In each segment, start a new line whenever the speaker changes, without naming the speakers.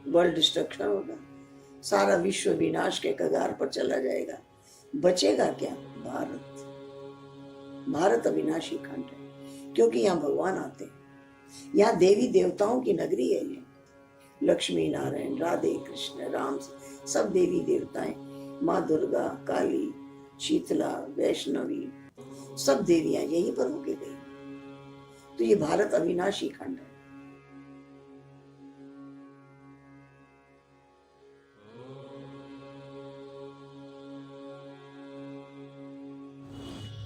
World destruction होगा, सारा विश्व विनाश के कगार पर चला जाएगा। बचेगा क्या? भारत। भारत अविनाशी खंड है, क्योंकि यहाँ भगवान आते हैं। यहाँ देवी देवताओं की नगरी है। ये लक्ष्मी नारायण, राधे कृष्ण, राम, सब देवी देवताएं, माँ दुर्गा, काली, शीतला, वैष्णवी, सब देवियां यहीं पर होके गई। तो ये भारत अविनाशी खंड है।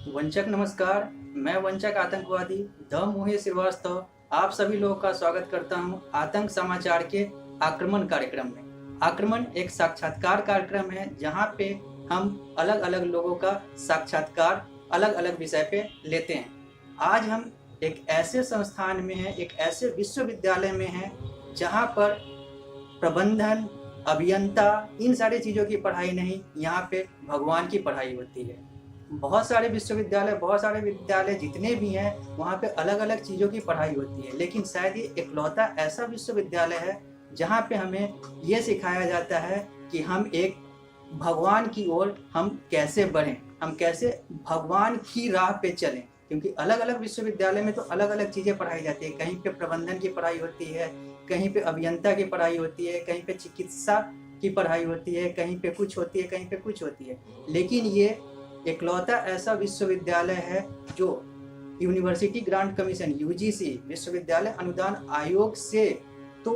वंचक नमस्कार। मैं वंचक आतंकवादी द मोहे श्रीवास्तव आप सभी लोगों का स्वागत करता हूं आतंक समाचार के आक्रमण कार्यक्रम में। आक्रमण एक साक्षात्कार कार्यक्रम है जहां पे हम अलग अलग लोगों का साक्षात्कार अलग अलग विषय पे लेते हैं। आज हम एक ऐसे संस्थान में हैं, एक ऐसे विश्वविद्यालय में हैं जहां पर प्रबंधन, अभियंता, इन सारी चीज़ों की पढ़ाई नहीं, यहाँ पे भगवान की पढ़ाई होती है। बहुत सारे विद्यालय जितने भी हैं वहाँ पे अलग अलग चीज़ों की पढ़ाई होती है, लेकिन शायद ये इकलौता ऐसा विश्वविद्यालय है जहाँ पे हमें ये सिखाया जाता है कि हम एक भगवान की ओर हम कैसे बढ़ें, हम कैसे भगवान की राह पे चलें। क्योंकि अलग अलग विश्वविद्यालय में तो अलग अलग चीज़ें पढ़ाई जाती है। कहीं पे प्रबंधन की पढ़ाई होती है, कहीं पे अभियंता की पढ़ाई होती है, कहीं पे चिकित्सा की पढ़ाई होती है, कहीं पे कुछ होती है, कहीं पे कुछ होती है। लेकिन ये इकलौता ऐसा विश्वविद्यालय है जो यूनिवर्सिटी ग्रांट कमीशन यूजीसी विश्वविद्यालय अनुदान आयोग से तो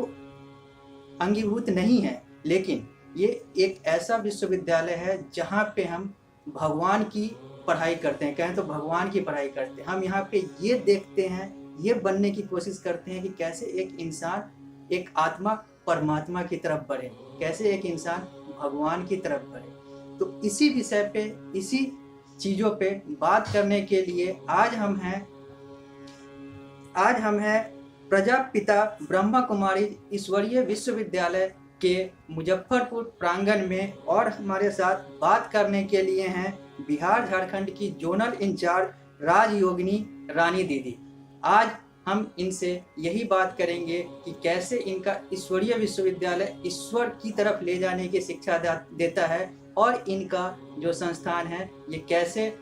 अंगीभूत नहीं है, लेकिन ये एक ऐसा विश्वविद्यालय है जहाँ पे हम भगवान की पढ़ाई करते हैं। कहें तो भगवान की पढ़ाई करते हैं। हम यहाँ पे ये देखते हैं, ये बनने की कोशिश करते हैं कि कैसे एक इंसान, एक आत्मा परमात्मा की तरफ बढ़े, कैसे एक इंसान भगवान की तरफ बढ़े। तो इसी विषय पे, इसी चीज़ों पे बात करने के लिए आज हम हैं प्रजापिता ब्रह्मा कुमारी ईश्वरीय विश्वविद्यालय के मुजफ्फरपुर प्रांगण में, और हमारे साथ बात करने के लिए हैं बिहार झारखंड की जोनल इंचार्ज राजयोगिनी रानी दीदी। आज हम इनसे यही बात करेंगे कि कैसे इनका ईश्वरीय विश्वविद्यालय ईश्वर की तरफ ले जाने की शिक्षा देता है, और इनका जो संस्थान है ये कैसे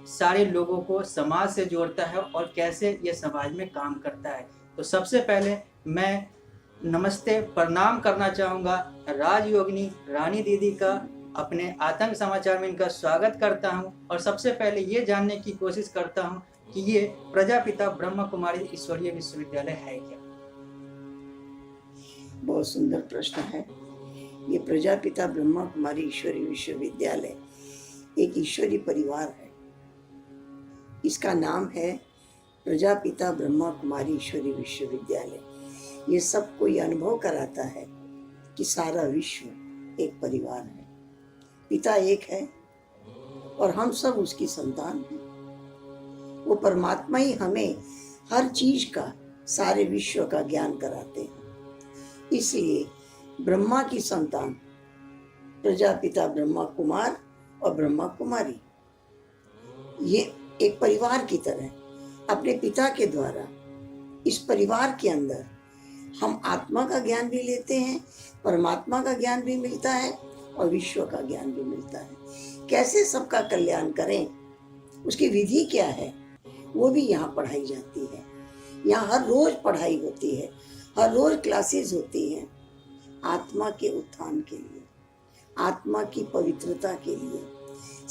सारे लोगों को समाज से जोड़ता है और कैसे ये समाज में काम करता है। तो सबसे पहले मैं नमस्ते प्रणाम करना चाहूँगा राजयोगिनी रानी दीदी का। अपने आतंक समाचार में इनका स्वागत करता हूँ और सबसे पहले ये जानने की कोशिश करता हूँ कि ये प्रजापिता ब्रह्मा कुमारी ईश्वरीय विश्वविद्यालय है क्या?
बहुत सुंदर प्रश्न है। ये प्रजापिता ब्रह्मा कुमारी ईश्वरीय विश्वविद्यालय एक ईश्वरीय परिवार है। इसका नाम है प्रजापिता ब्रह्मा कुमारी ईश्वरीय विश्वविद्यालय। ये सबको ये अनुभव कराता है कि सारा विश्व एक परिवार है, पिता एक है और हम सब उसकी संतान हैं। वो परमात्मा ही हमें हर चीज का, सारे विश्व का ज्ञान कराते हैं। इसलिए ब्रह्मा की संतान प्रजापिता ब्रह्मा कुमार और ब्रह्मा कुमारी, ये एक परिवार की तरह अपने पिता के द्वारा इस परिवार के अंदर हम आत्मा का ज्ञान भी लेते हैं, परमात्मा का ज्ञान भी मिलता है और विश्व का ज्ञान भी मिलता है। कैसे सबका कल्याण करें, उसकी विधि क्या है, वो भी यहाँ पढ़ाई जाती है। यहाँ हर रोज पढ़ाई होती है, हर रोज क्लासेस होती हैं आत्मा के उत्थान के लिए, आत्मा की पवित्रता के लिए,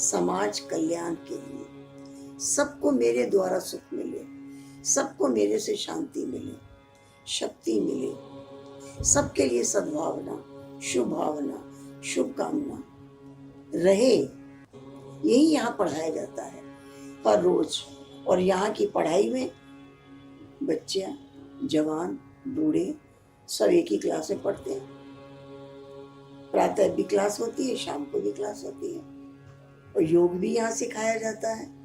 समाज कल्याण के लिए। सबको मेरे द्वारा सुख मिले, सबको मेरे से शांति मिले, शक्ति मिले, सबके लिए सद्भावना, शुभ भावना, शुभकामना रहे, यही यहाँ पढ़ाया जाता है हर रोज। और यहाँ की पढ़ाई में बच्चे, जवान, बूढ़े सब एक ही क्लास में पढ़ते हैं। प्रातः भी क्लास होती है, शाम को भी क्लास होती है, और योग भी यहाँ सिखाया जाता है।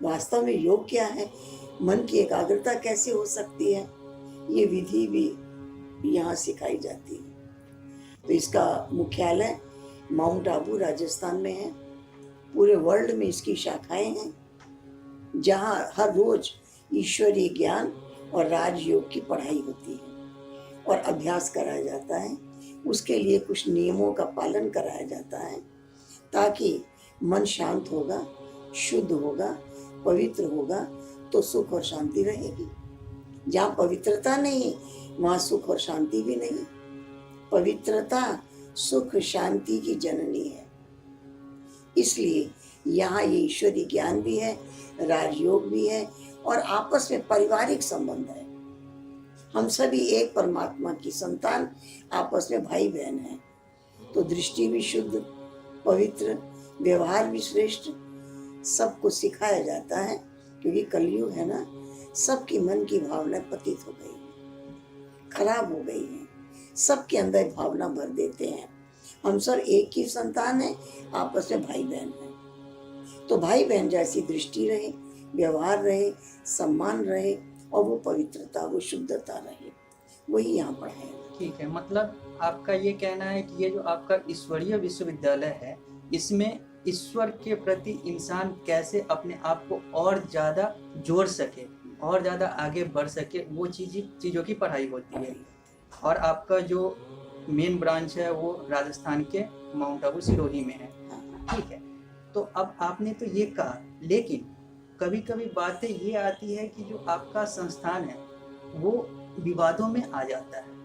वास्तव में योग क्या है, मन की एकाग्रता कैसे हो सकती है, ये विधि भी यहाँ सिखाई जाती है। तो इसका मुख्यालय माउंट आबू राजस्थान में है। पूरे वर्ल्ड में इसकी शाखाएं हैं जहाँ हर रोज ईश्वरीय ज्ञान और राजयोग की पढ़ाई होती है। और अभ्यास कराया जाता है। उसके लिए कुछ नियमों का पालन कराया जाता है ताकि मन शांत होगा, शुद्ध होगा, पवित्र होगा तो सुख और शांति रहेगी। जहाँ पवित्रता नहीं वहाँ सुख और शांति भी नहीं। पवित्रता सुख शांति की जननी है। इसलिए यहाँ ये ईश्वरीय ज्ञान भी है, राजयोग भी है और आपस में पारिवारिक संबंध है। हम सभी एक परमात्मा की संतान, आपस में भाई बहन हैं। तो दृष्टि भी शुद्ध, पवित्र, व्यवहार भी श्रेष्ठ, सबको सिखाया जाता है। क्योंकि कलयुग है ना, सबकी मन की भावना पतित हो गई है, खराब हो गई है। सबके अंदर भावना भर देते हैं। हम सब एक ही संतान है, आपस में भाई बहन हैं। तो भाई बहन जैसी दृष्टि रहे, व्यवहार रहे, सम्मान रहे और वो पवित्रता, वो शुद्धता रहे, वही यहाँ पढ़ाएगा।
ठीक है, मतलब आपका ये कहना है कि ये जो आपका ईश्वरीय विश्वविद्यालय है, इसमें ईश्वर के प्रति इंसान कैसे अपने आप को और ज़्यादा जोड़ सके और ज़्यादा आगे बढ़ सके, वो चीज़ों की पढ़ाई होती है। और आपका जो मेन ब्रांच है वो राजस्थान के माउंट आबू सिरोही में है। ठीक है, तो अब आपने तो ये कहा, लेकिन कभी कभी बातें ये आती है कि जो आपका संस्थान है वो विवादों में आ जाता है।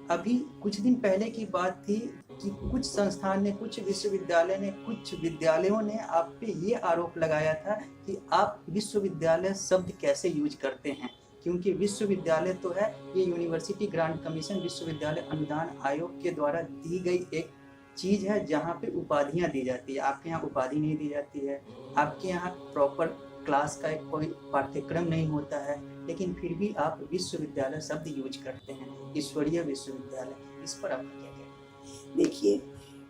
अभी कुछ दिन पहले की बात थी कि कुछ संस्थान ने, कुछ विश्वविद्यालय ने, कुछ विद्यालयों ने आप पे ये आरोप लगाया था कि आप विश्वविद्यालय शब्द कैसे यूज करते हैं, क्योंकि विश्वविद्यालय तो है ये यूनिवर्सिटी ग्रांट कमीशन, विश्वविद्यालय अनुदान आयोग के द्वारा दी गई एक चीज़ है जहाँ पे उपाधियाँ दी जाती है। आपके यहाँ उपाधि नहीं दी जाती है, आपके यहाँ प्रॉपर क्लास का एक कोई पाठ्यक्रम नहीं होता है, लेकिन फिर भी आप विश्वविद्यालय शब्द यूज करते हैं, ईश्वरीय विश्वविद्यालय। इस पर आपका क्या कहना है?
देखिए,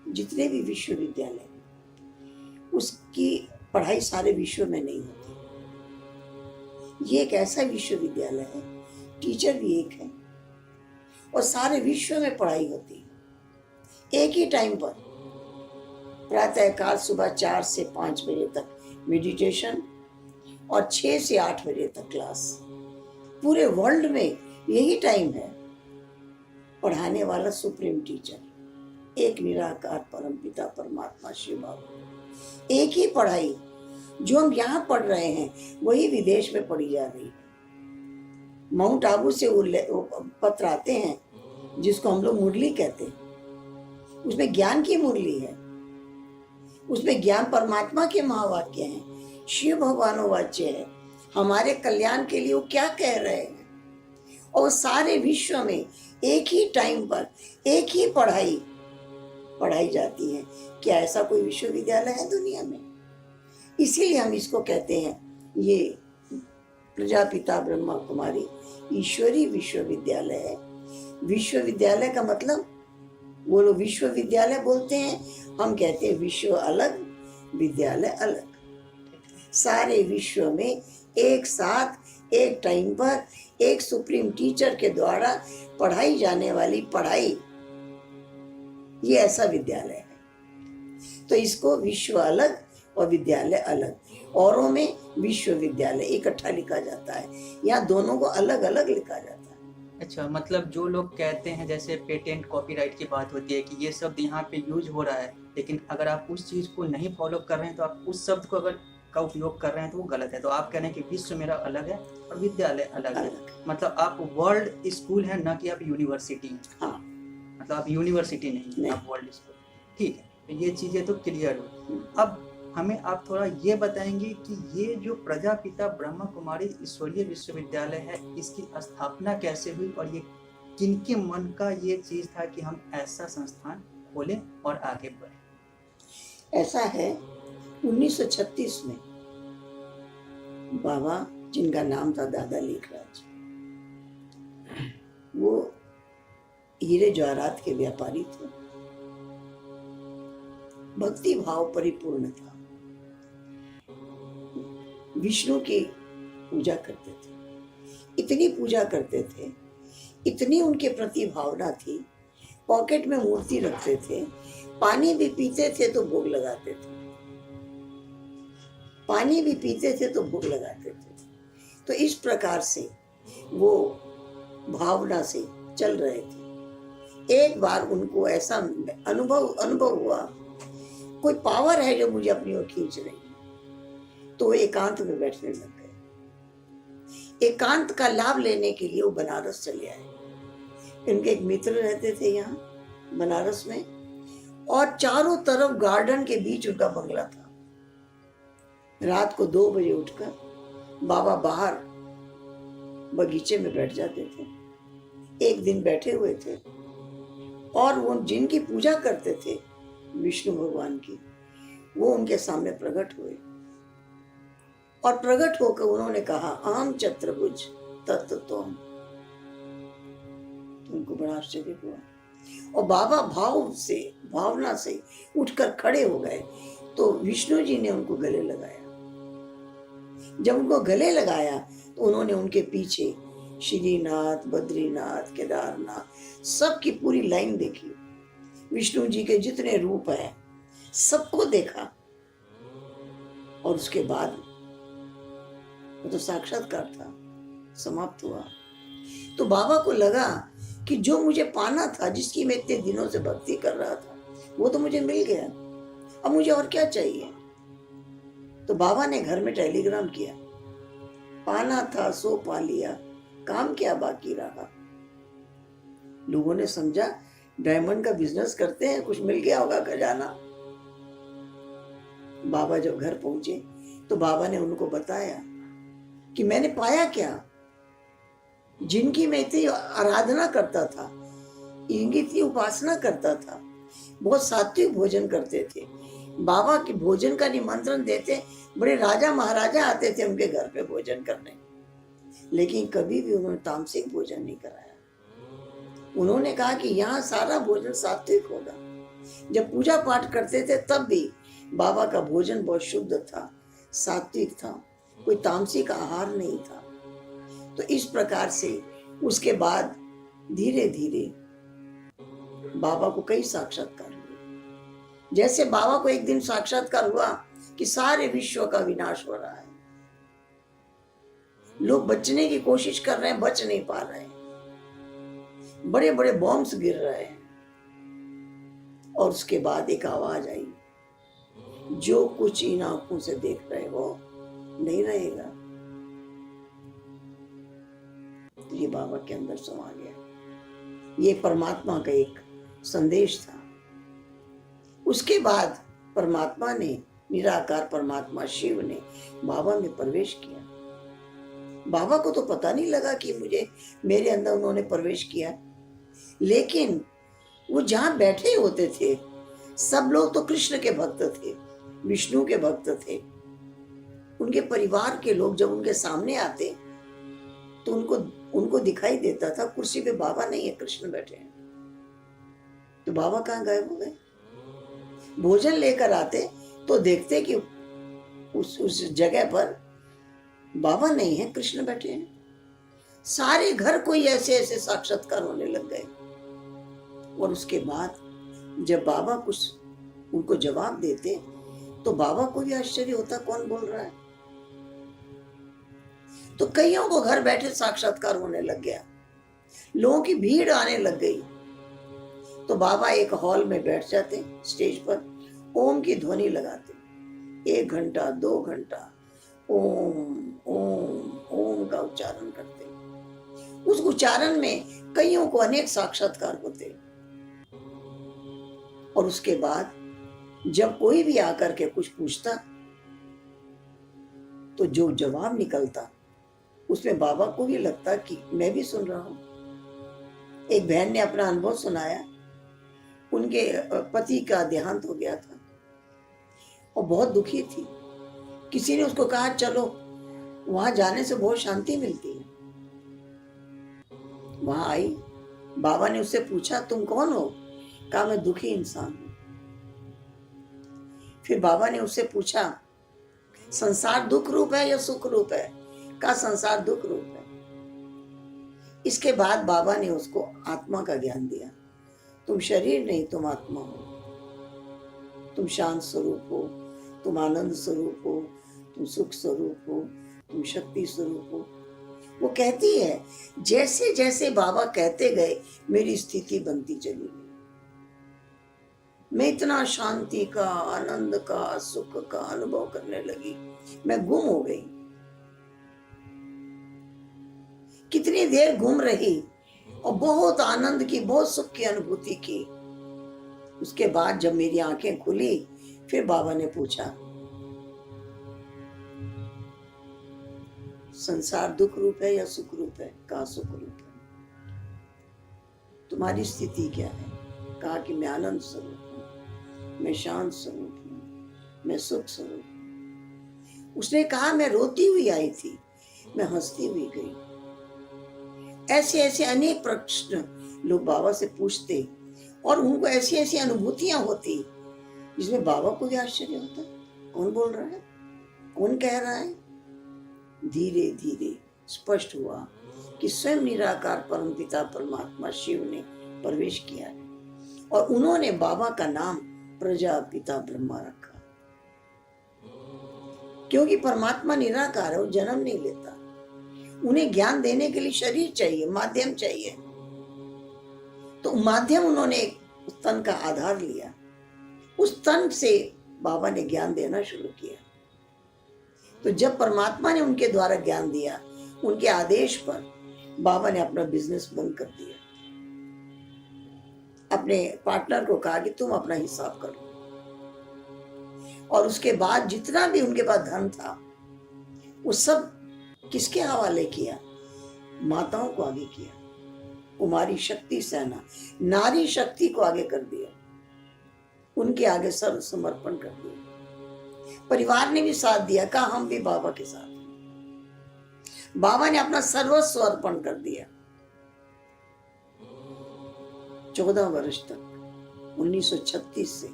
जितने भी विश्वविद्यालय उसकी पढ़ाई सारे विश्व में नहीं होती। ये एक ऐसा विश्वविद्यालय है, टीचर भी एक है और सारे विश्व में पढ़ाई होती है एक ही टाइम पर। प्रातःकाल सुबह 4 से 5 बजे तक मेडिटेशन और 6 से 8 बजे तक क्लास। पूरे वर्ल्ड में यही टाइम है। पढ़ाने वाला सुप्रीम टीचर, एक निराकार परमपिता परमात्मा शिव बाबा। एक ही पढ़ाई जो हम यहाँ पढ़ रहे हैं वही विदेश में पढ़ी जा रही है। माउंट आबू से वो पत्र आते हैं जिसको हम लोग मुरली कहते हैं, उसमें ज्ञान की मुरली है, उसमें ज्ञान परमात्मा के महावाक्य हैं, शिव भगवानोवाच्य है, हमारे कल्याण के लिए वो क्या कह रहे हैं। और सारे विश्व में एक ही टाइम पर एक ही पढ़ाई जाती है। क्या ऐसा कोई विश्वविद्यालय है दुनिया में? इसीलिए हम इसको कहते हैं ये प्रजापिता ब्रह्मा कुमारी ईश्वरी विश्वविद्यालय है। विश्वविद्यालय का मतलब, वो लोग विश्वविद्यालय बोलते हैं, हम कहते हैं विश्व अलग, विद्यालय अलग। सारे विश्व में एक साथ एक टाइम पर एक सुप्रीम टीचर के द्वारा पढ़ाई जाने वाली पढ़ाई, ये ऐसा विद्यालय है। तो इसको विश्व अलग और विद्यालय अलग। औरों में विश्वविद्यालय इकट्ठा लिखा जाता है, यहाँ दोनों को अलग अलग लिखा जाता है।
अच्छा, मतलब जो लोग कहते हैं, जैसे पेटेंट कॉपीराइट की बात होती है कि ये शब्द यहाँ पे यूज हो रहा है, लेकिन अगर आप उस चीज़ को नहीं फॉलो कर रहे हैं तो आप उस शब्द को अगर का उपयोग कर रहे हैं तो वो गलत है। तो आप कह रहे हैं कि विश्व मेरा अलग है और विद्यालय अलग है। मतलब आप वर्ल्ड स्कूल है, ना कि आप यूनिवर्सिटी हैं।
हाँ,
मतलब आप यूनिवर्सिटी नहीं, आप वर्ल्ड स्कूल। ठीक है, तो ये चीज़ें तो क्लियर हुई। अब हमें आप थोड़ा ये बताएंगे कि ये जो प्रजापिता ब्रह्मा कुमारी ईश्वरीय विश्वविद्यालय है, इसकी स्थापना कैसे हुई और ये किनके मन का ये चीज़ था कि हम ऐसा संस्थान खोलें और आगे बढ़ें?
ऐसा है 1936 में बाबा, जिनका नाम था दादा लेखराज, वो हीरे जवाहरात के व्यापारी थे। भक्ति भाव परिपूर्ण था, विष्णु की पूजा करते थे, इतनी पूजा करते थे, इतनी उनके प्रति भावना थी। पॉकेट में मूर्ति रखते थे, पानी भी पीते थे तो भोग लगाते थे, पानी भी पीते थे तो भोग लगाते थे। तो इस प्रकार से वो भावना से चल रहे थे। एक बार उनको ऐसा अनुभव हुआ, कोई पावर है जो मुझे अपनी ओर खींच रही है। तो वो एकांत में बैठने लग गए। एकांत का लाभ लेने के लिए वो बनारस चले आए। इनके एक मित्र रहते थे यहाँ बनारस में, और चारों तरफ गार्डन के बीच उनका बंगला था। रात को 2 बजे उठकर बाबा बाहर बगीचे में बैठ जाते थे। एक दिन बैठे हुए थे और वो जिनकी पूजा करते थे विष्णु भगवान की, वो उनके सामने प्रकट हुए और प्रकट होकर उन्होंने कहा, आम चतुर्भुज तत्व तुम। तो उनको बड़ा आश्चर्य हुआ और बाबा भावना से उठकर खड़े हो गए। तो विष्णु जी ने उनको गले लगाया। जब उनको गले लगाया तो उन्होंने उनके पीछे श्रीनाथ, बद्रीनाथ, केदारनाथ सबकी पूरी लाइन देखी। विष्णु जी के जितने रूप हैं सबको देखा। और उसके बाद वो तो साक्षात्कार था, समाप्त हुआ। तो बाबा को लगा कि जो मुझे पाना था, जिसकी मैं इतने दिनों से भक्ति कर रहा था, वो तो मुझे मिल गया। अब मुझे और क्या चाहिए। तो बाबा ने घर में टेलीग्राम किया, पाना था सो पा लिया, काम क्या बाकी रहा। लोगों ने समझा डायमंड का बिजनेस करते हैं, कुछ मिल गया होगा खजाना। बाबा जब घर पहुंचे तो बाबा ने उनको बताया कि मैंने पाया क्या। जिनकी मैं इतनी आराधना करता था, इनकी इतनी उपासना करता था, बहुत सात्विक भोजन करते थे, बाबा के भोजन का निमंत्रण देते, बड़े राजा महाराजा आते थे उनके घर पे भोजन करने, लेकिन कभी भी उन्होंने तामसिक भोजन नहीं कराया। उन्होंने कहा कि यहाँ सारा भोजन सात्विक होगा। जब पूजा पाठ करते थे तब भी बाबा का भोजन बहुत शुद्ध था, सात्विक था, कोई तामसिक आहार नहीं था। तो इस प्रकार से उसके बाद धीरे धीरे बाबा को कई साक्षात्कार हुए। जैसे बाबा को एक दिन साक्षात्कार हुआ कि सारे विश्व का विनाश हो रहा है, लोग बचने की कोशिश कर रहे हैं, बच नहीं पा रहे हैं, बड़े बड़े बॉम्ब्स गिर रहे हैं। और उसके बाद एक आवाज आई, जो कुछ इन आंखों से देख रहे हो नहीं रहेगा। तो ये बाबा के अंदर समा गया। ये परमात्मा का एक संदेश था। उसके बाद परमात्मा ने, निराकार परमात्मा शिव ने बाबा में प्रवेश किया। बाबा को तो पता नहीं लगा कि मेरे अंदर उन्होंने प्रवेश किया, लेकिन वो जहां बैठे होते थे सब लोग तो कृष्ण के भक्त थे, विष्णु के भक्त थे। उनके परिवार के लोग जब उनके सामने आते तो उनको दिखाई देता था कुर्सी पे बाबा नहीं है, कृष्ण बैठे हैं। तो बाबा कहाँ गायब हो गए। भोजन लेकर आते तो देखते कि उस जगह पर बाबा नहीं है, कृष्ण बैठे हैं। सारे घर कोई ऐसे ऐसे साक्षात्कार होने लग गए। और उसके बाद जब बाबा कुछ उनको जवाब देते तो बाबा को भी आश्चर्य होता, कौन बोल रहा है। तो कईयों को घर बैठे साक्षात्कार होने लग गया, लोगों की भीड़ आने लग गई। तो बाबा एक हॉल में बैठ जाते, स्टेज पर ओम की ध्वनि लगाते, 1 घंटा 2 घंटा ओम ओम ओम का उच्चारण करते। उस उच्चारण में कईयों को अनेक साक्षात्कार होते। और उसके बाद जब कोई भी आकर के कुछ पूछता तो जो जवाब निकलता उसमें बाबा को भी लगता कि मैं भी सुन रहा हूं। एक बहन ने अपना अनुभव सुनाया, उनके पति का देहांत हो गया था और बहुत दुखी थी। किसी ने उसको कहा चलो वहां जाने से बहुत शांति मिलती है। वहां आई, बाबा ने उससे पूछा तुम कौन हो। कहा मैं दुखी इंसान हूं। फिर बाबा ने उससे पूछा संसार दुख रूप है या सुख रूप है। कहा संसार दुख रूप है। इसके बाद बाबा ने उसको आत्मा का ज्ञान दिया। तुम शरीर नहीं, तुम आत्मा हो। तुम शांत स्वरूप हो, तुम आनंद स्वरूप हो, तुम सुख स्वरूप हो, तुम शक्ति स्वरूप हो। वो कहती है जैसे जैसे बाबा कहते गए मेरी स्थिति बनती चली गई। मैं इतना शांति का, आनंद का, सुख का अनुभव करने लगी, मैं गुम हो गई। कितनी देर घूम रही और बहुत आनंद की, बहुत सुख की अनुभूति की। उसके बाद जब मेरी आंखें खुली, फिर बाबा ने पूछा, संसार दुख रूप है या सुख रूप है? कहा सुख रूप है। तुम्हारी स्थिति क्या है? कहा कि मैं आनंद स्वरूप हूं, मैं शांत स्वरूप हूं, मैं सुख स्वरूप हूं। उसने कहा मैं रोती हुई आई थी, मैं हंसती हुई गई। ऐसे ऐसे अनेक प्रश्न लोग बाबा से पूछते और उनको ऐसी ऐसी अनुभूतियां होती जिसमें बाबा को भी आश्चर्य होता, कौन बोल रहा है, कौन कह रहा है। धीरे धीरे स्पष्ट हुआ कि स्वयं निराकार परमपिता परमात्मा शिव ने प्रवेश किया है और उन्होंने बाबा का नाम प्रजापिता ब्रह्मा रखा, क्योंकि परमात्मा निराकार है, वो जन्म नहीं लेता। उन्हें ज्ञान देने के लिए शरीर चाहिए, माध्यम चाहिए, तो माध्यम उन्होंने एक तन का आधार लिया। उस तन से बाबा ने ज्ञान देना शुरू किया। तो जब परमात्मा ने उनके द्वारा ज्ञान दिया, उनके आदेश पर बाबा ने अपना बिजनेस बंद कर दिया। अपने पार्टनर को कहा कि तुम अपना हिसाब करो, और उसके बाद जितना भी उनके पास धन था वो सब किसके हवाले किया? माताओं को आगे किया। कुमारी शक्ति सेना, नारी शक्ति को आगे कर दिया, उनके आगे सर्व समर्पण कर दिया। परिवार ने भी साथ दिया, कहा हम भी बाबा के साथ हैं। बाबा ने अपना सर्वस्व अर्पण कर दिया। 14 वर्ष तक 1936 से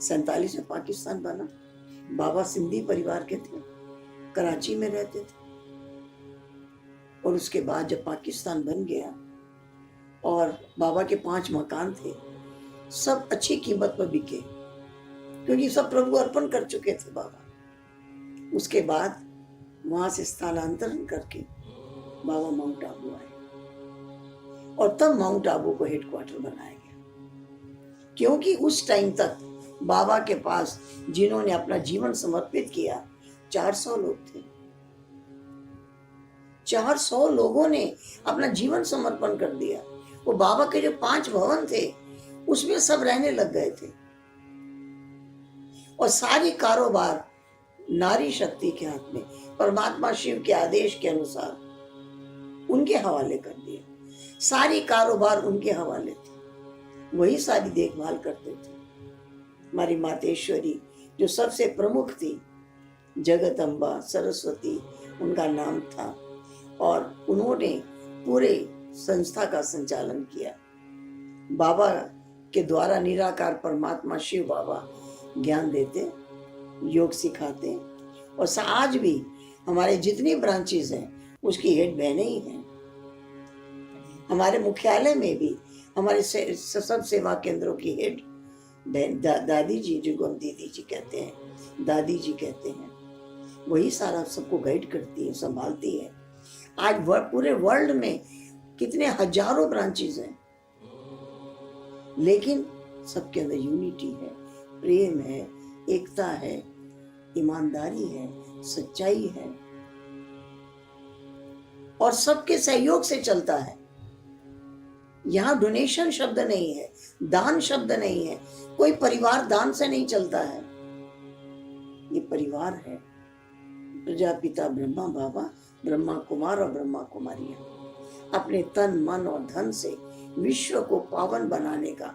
47 में पाकिस्तान बना। बाबा सिंधी परिवार के थे, कराची में रहते थे। और उसके बाद जब पाकिस्तान बन गया और बाबा के 5 मकान थे, सब अच्छी कीमत पर बिके, क्योंकि सब प्रभु अर्पण कर चुके थे बाबा। उसके बाद वहां से स्थानांतरण करके बाबा माउंट आबू आए और तब माउंट आबू को हेडक्वार्टर बनाया गया, क्योंकि उस टाइम तक बाबा के पास जिन्होंने अपना जीवन समर्पित किया 400 लोग थे। 400 लोगों ने अपना जीवन समर्पण कर दिया। वो बाबा के जो 5 भवन थे उसमें सब रहने लग गए थे और सारी कारोबार नारी शक्ति के हाथ में, परमात्मा शिव के आदेश के अनुसार उनके हवाले कर दिया। सारी कारोबार उनके हवाले थे, वही सारी देखभाल करते थे। हमारी मातेश्वरी जो सबसे प्रमुख थी, जगत अम्बा सरस्वती उनका नाम था, और उन्होंने पूरे संस्था का संचालन किया। बाबा के द्वारा निराकार परमात्मा शिव बाबा ज्ञान देते, योग सिखाते, और आज भी हमारे जितनी ब्रांचेस हैं उसकी हेड बहनें ही हैं। हमारे मुख्यालय में भी हमारे सब सेवा केंद्रों की हेड दादी जी, जिनको हम दीदी जी कहते हैं, दादी जी कहते हैं, वही सारा सबको गाइड करती है, संभालती है। आज पूरे वर्ल्ड में कितने हजारों ब्रांचेस हैं, लेकिन सबके अंदर यूनिटी है, प्रेम है, एकता है, ईमानदारी है, सच्चाई है, और सबके सहयोग से चलता है। यहाँ डोनेशन शब्द नहीं है, दान शब्द नहीं है, कोई परिवार दान से नहीं चलता है। ये परिवार है प्रजापिता ब्रह्मा बाबा, ब्रह्मा कुमार और ब्रह्मा कुमारियां अपने तन मन और धन से विश्व को पावन बनाने का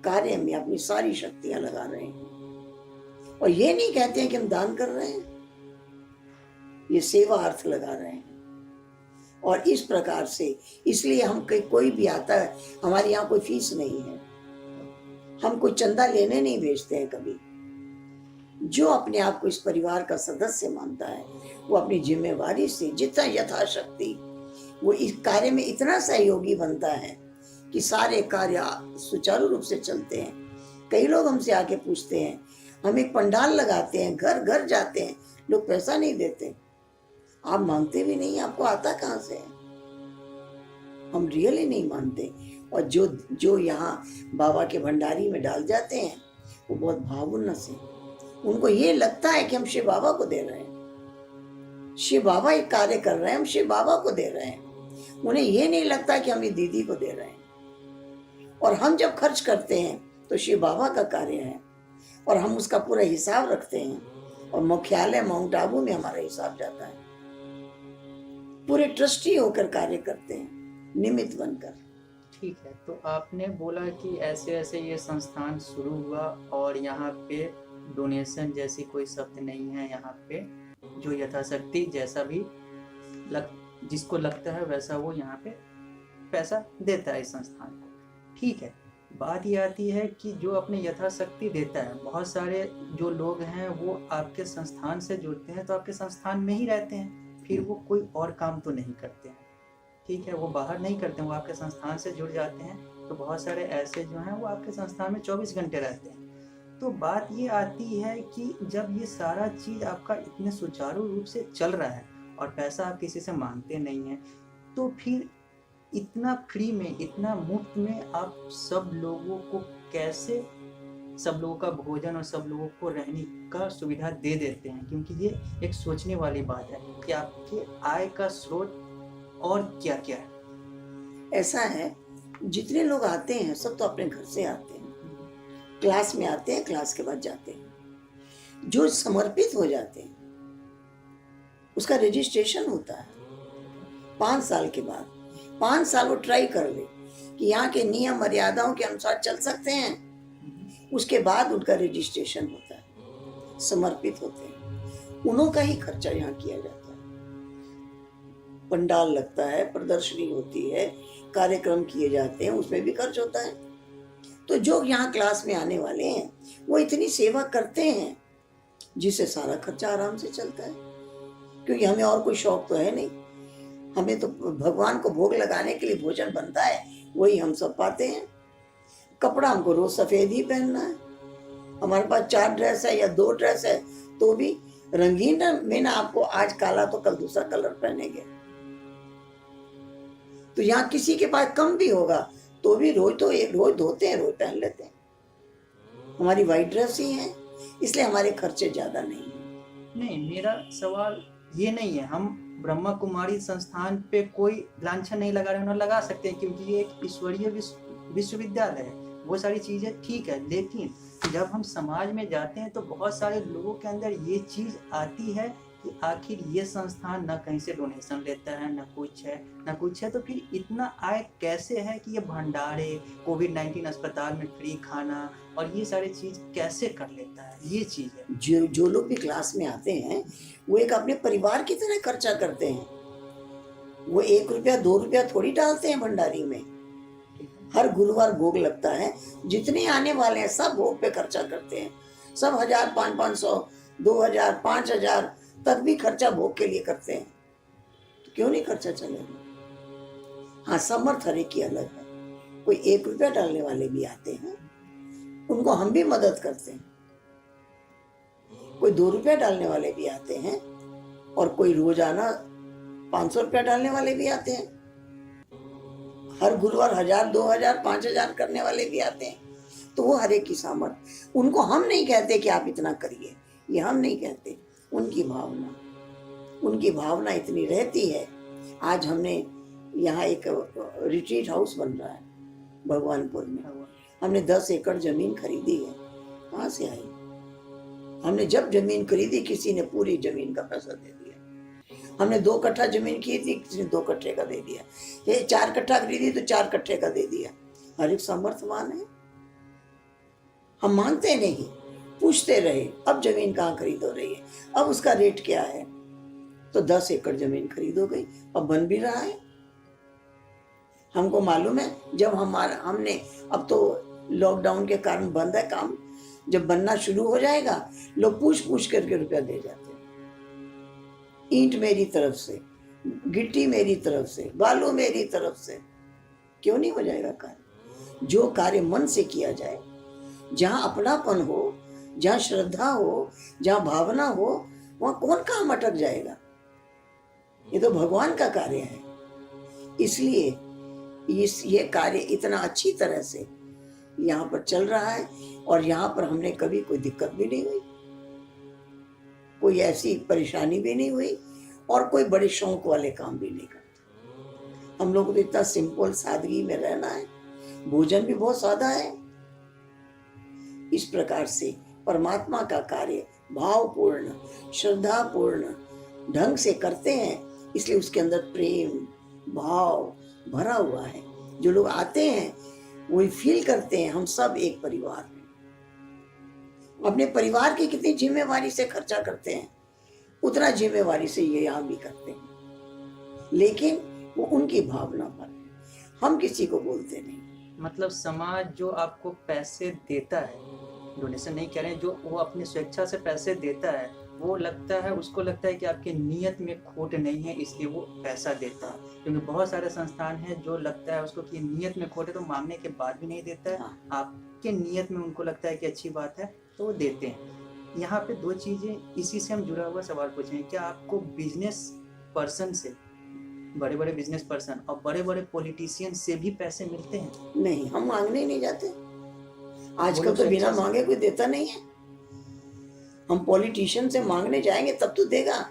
कार्य में अपनी सारी शक्तियां लगा रहे हैं। और ये नहीं कहते हैं कि हम दान कर रहे हैं, ये सेवा अर्थ लगा रहे हैं। और इस प्रकार से, इसलिए हम कोई भी आता है, हमारे यहाँ कोई फीस नहीं है, हम कोई चंदा लेने नहीं भेजते हैं कभी। जो अपने आप को इस परिवार का सदस्य मानता है, वो अपनी जिम्मेवारी से जितना यथाशक्ति वो इस कार्य में इतना सहयोगी बनता है कि सारे कार्य सुचारू रूप से चलते हैं। कई लोग हमसे आके पूछते हैं, हम एक पंडाल लगाते हैं, घर घर जाते हैं, लोग पैसा नहीं देते। आप मांगते भी नहीं, आपको आता कहाँ से है? हम रियली नहीं मानते। और जो जो यहाँ बाबा के भंडारी में डाल जाते हैं वो बहुत भावुल्य से, उनको ये लगता है कि हम शिव बाबा को दे रहे हैं, शिव बाबा एक कार्य कर रहे हैं, हम शिव बाबा को दे रहे हैं। उन्हें ये नहीं लगता कि हम ये दीदी को दे रहे हैं। और हम जब खर्च करते हैं तो शिव बाबा का कार्य है और हम उसका पूरा हिसाब रखते हैं और मुख्यालय माउंट आबू में हमारा हिसाब जाता है। पूरे ट्रस्टी होकर कार्य करते हैं, निमित्त बनकर।
ठीक है, तो आपने बोला कि ऐसे ऐसे ये संस्थान शुरू हुआ और यहाँ पे डोनेशन जैसी कोई शब्द नहीं है। यहाँ पे जो यथाशक्ति जैसा भी जिसको लगता है वैसा वो यहाँ पे पैसा देता है इस संस्थान को। ठीक है, बात ये आती है कि जो अपने यथाशक्ति देता है, बहुत सारे जो लोग हैं वो आपके संस्थान से जुड़ते हैं तो आपके संस्थान में ही रहते हैं, फिर वो कोई और काम तो नहीं करते हैं। ठीक है, वो बाहर नहीं करते हैं, वो आपके संस्थान से जुड़ जाते हैं। तो बहुत सारे ऐसे जो हैं वो आपके संस्थान में 24 घंटे रहते हैं। तो बात ये आती है कि जब ये सारा चीज़ आपका इतने सुचारू रूप से चल रहा है और पैसा आप किसी से मांगते नहीं हैं, तो फिर इतना फ्री में, इतना मुफ्त में आप सब लोगों को कैसे, सब लोगों का भोजन और सब लोगों को रहने का सुविधा दे देते हैं? क्योंकि ये एक सोचने वाली बात है कि आपके आय का स्रोत और क्या क्या है।
ऐसा है, जितने लोग आते हैं सब तो अपने घर से आते हैं, क्लास में आते हैं, क्लास के बाद जाते हैं। जो समर्पित हो जाते हैं उसका रजिस्ट्रेशन होता है 5 साल के बाद। 5 साल वो ट्राई कर ले कि यहाँ के नियम मर्यादाओं के अनुसार चल सकते हैं, उसके बाद उनका रजिस्ट्रेशन होता है। समर्पित होते हैं, उन्हों का ही खर्चा यहाँ किया जाता है। पंडाल लगता है, प्रदर्शनी होती है, कार्यक्रम किए जाते हैं, उसमें भी खर्च होता है। तो जो यहाँ क्लास में आने वाले हैं वो इतनी सेवा करते हैं जिससे सारा खर्चा आराम से चलता है। क्योंकि हमें और कोई शौक तो है नहीं, हमें तो भगवान को भोग लगाने के लिए भोजन बनता है, वही हम सब पाते हैं। कपड़ा हमको रोज सफेद ही पहनना है। हमारे पास 4 ड्रेस है या 2 ड्रेस है तो भी रंगीन में ना, आपको आज काला तो कल दूसरा कलर पहनेंगे। तो यहाँ किसी के पास कम भी होगा तो भी रोज धोते हैं, रोज पहन लेते हैं। हमारी वाइट ड्रेस ही है, इसलिए हमारे खर्चे ज्यादा नहीं है।
नहीं, मेरा सवाल ये नहीं है, हम ब्रह्मा कुमारी संस्थान पे कोई लांछन नहीं लगा रहे हैं, लगा सकते हैं क्योंकि ये एक ईश्वरीय विश्वविद्यालय है, वो सारी चीजें ठीक है। लेकिन जब हम समाज में जाते हैं तो बहुत सारे लोगों के अंदर ये चीज आती है कि आखिर ये संस्थान ना कहीं से डोनेशन लेता है, ना कुछ है, तो फिर इतना आय कैसे है कि ये भंडारे, कोविड-19 अस्पताल में फ्री खाना और ये सारी चीज कैसे कर लेता है? ये चीज है।
जो लोग भी क्लास में आते हैं वो एक अपने परिवार की तरह खर्चा करते हैं। वो 1 रुपया 2 रुपया थोड़ी डालते हैं भंडारी में। हर गुरुवार भोग लगता है, जितने आने वाले हैं सब भोग पे खर्चा करते हैं। सब 1000, 500, 2000, 5000 तक भी खर्चा भोग के लिए करते हैं। तो क्यों नहीं खर्चा चलेगा? हाँ, समर्थ हर एक की अलग है। कोई 1 रुपया डालने वाले भी आते हैं, उनको हम भी मदद करते हैं। कोई 2 रुपया डालने वाले भी आते हैं और कोई रोजाना 500 रुपया डालने वाले भी आते हैं। हर गुरुवार 1000, 2000, 5000 करने वाले भी आते हैं। तो वो हर एक की सामर्थ। उनको हम नहीं कहते कि आप इतना करिए, ये हम नहीं कहते। उनकी भावना इतनी रहती है। आज हमने यहाँ एक रिट्रीट हाउस बन रहा है भगवानपुर में, हमने 10 एकड़ जमीन खरीदी है। कहाँ से आई? हमने जब जमीन खरीदी किसी ने पूरी जमीन का पैसा दे दिया। हमने 2 कट्ठा जमीन खरीदी, किसी ने 2 कट्ठे का दे दिया। ये 4 कट्ठा खरीदी तो 4 कट्ठे का दे दिया। हर एक सामर्थ्यवान है। हम मानते नहीं, पूछते रहे अब जमीन कहाँ खरीद हो रही है, अब उसका रेट क्या है। तो 10 एकड़ जमीन खरीद हो गई, अब बन भी रहा है। हमको मालूम है जब हमने, अब तो लॉकडाउन के कारण बंद है काम, जब बनना शुरू हो जाएगा लोग पूछ करके रुपया दे जाते हैं। ईंट मेरी तरफ से, गिट्टी मेरी तरफ से, बालू मेरी तरफ से। क्यों नहीं हो जाएगा कार्य? जो कार्य मन से किया जाए, जहाँ अपनापन हो, जहाँ श्रद्धा हो, जहाँ भावना हो, वहाँ कौन काम अटक जाएगा? ये तो भगवान का कार्य है। इसलिए ये कार्य इतना अच्छी तरह से यहाँ पर चल रहा है और यहाँ पर हमने कभी कोई दिक्कत भी नहीं हुई, कोई ऐसी परेशानी भी नहीं हुई और कोई बड़े शौक वाले काम भी नहीं करते। हम लोग को तो इतना सिंपल सादगी में रहना है, भोजन भी बहुत सादा है। इस प्रकार से परमात्मा का कार्य भावपूर्ण, श्रद्धापूर्ण ढंग से करते हैं, इसलिए उसके अंदर प्रेम भाव भरा हुआ है। जो लोग आते हैं वही फील करते हैं हम सब एक परिवार हैं। अपने परिवार की कितनी जिम्मेवारी से खर्चा करते हैं, उतना जिम्मेवारी से ये यहाँ भी करते हैं, लेकिन वो उनकी भावना पर है, हम किसी को बोलते नहीं।
मतलब समाज जो आपको पैसे देता है, डोनेशन नहीं कह रहे हैं, जो वो अपनी स्वेच्छा से पैसे देता है, वो लगता है, उसको लगता है कि आपकी नीयत में खोट नहीं है, इसलिए वो पैसा देता है। क्योंकि बहुत सारे संस्थान हैं जो लगता है उसको कि नीयत में खोट है तो मांगने के बाद भी नहीं देता है।
हाँ।
आपके नीयत में उनको लगता है कि अच्छी बात है तो वो देते हैं। यहाँ पे दो चीज़ें, इसी से हम जुड़ा हुआ सवाल पूछेंगे। क्या आपको बिजनेस पर्सन से, बड़े बड़े बिजनेस पर्सन और बड़े बड़े पॉलिटिशियन से भी पैसे मिलते हैं?
नहीं, हम मांगने ही नहीं जाते। आजकल
लोग
तो बिना
स्वेच्छा से-
मांगे कोई देता नहीं है। हम पॉलिटिशियन से मांगने जाएंगे तब तो देगा,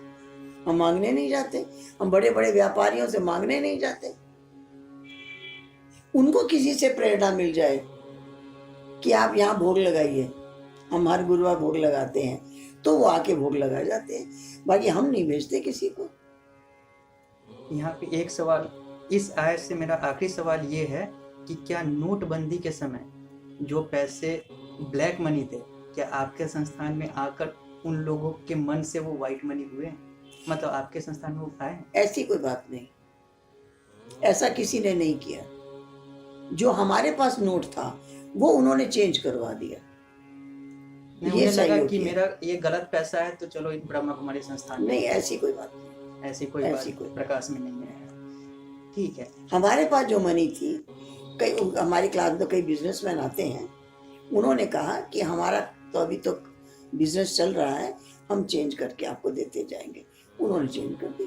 हम मांगने नहीं जाते। हम बड़े बड़े व्यापारियों से मांगने नहीं जाते। उनको किसी से प्रेरणा मिल जाए कि आप यहाँ भोग लगाइए, हम हर गुरुवार भोग लगाते हैं, तो वो आके भोग लगा जाते हैं। बाकी हम नहीं भेजते किसी को।
यहाँ पे एक सवाल, इस आयत से मेरा आखिरी सवाल ये है कि क्या नोटबंदी के समय जो पैसे ब्लैक मनी थे, क्या आपके संस्थान में आकर उन लोगों के मन से वो वाइट मनी हुए हैं? मतलब आपके संस्थान में वो आए हैं?
ऐसी कोई बात नहीं, ऐसा किसी ने नहीं किया। जो हमारे पास नोट था वो उन्होंने चेंज करवा दिया।
नहीं,
ये
उन्हें लगा
सहयोग
कि
किया।
मेरा ये गलत पैसा है तो चलो ब्रह्मा कुमारी संस्थान में।
नहीं, ऐसी कोई बात नहीं।
ऐसी कोई
ऐसी
बात
कोई-
प्रकाश में नहीं है। ठीक है।
हमारे पास जो मनी थी, कई हमारी क्लास में कई बिजनेसमैन आते हैं, उन्होंने कहा कि हमारा तो अभी तो बिजनेस चल रहा है, हम चेंज करके आपको देते जाएंगे। उन्होंने चेंज कर दी।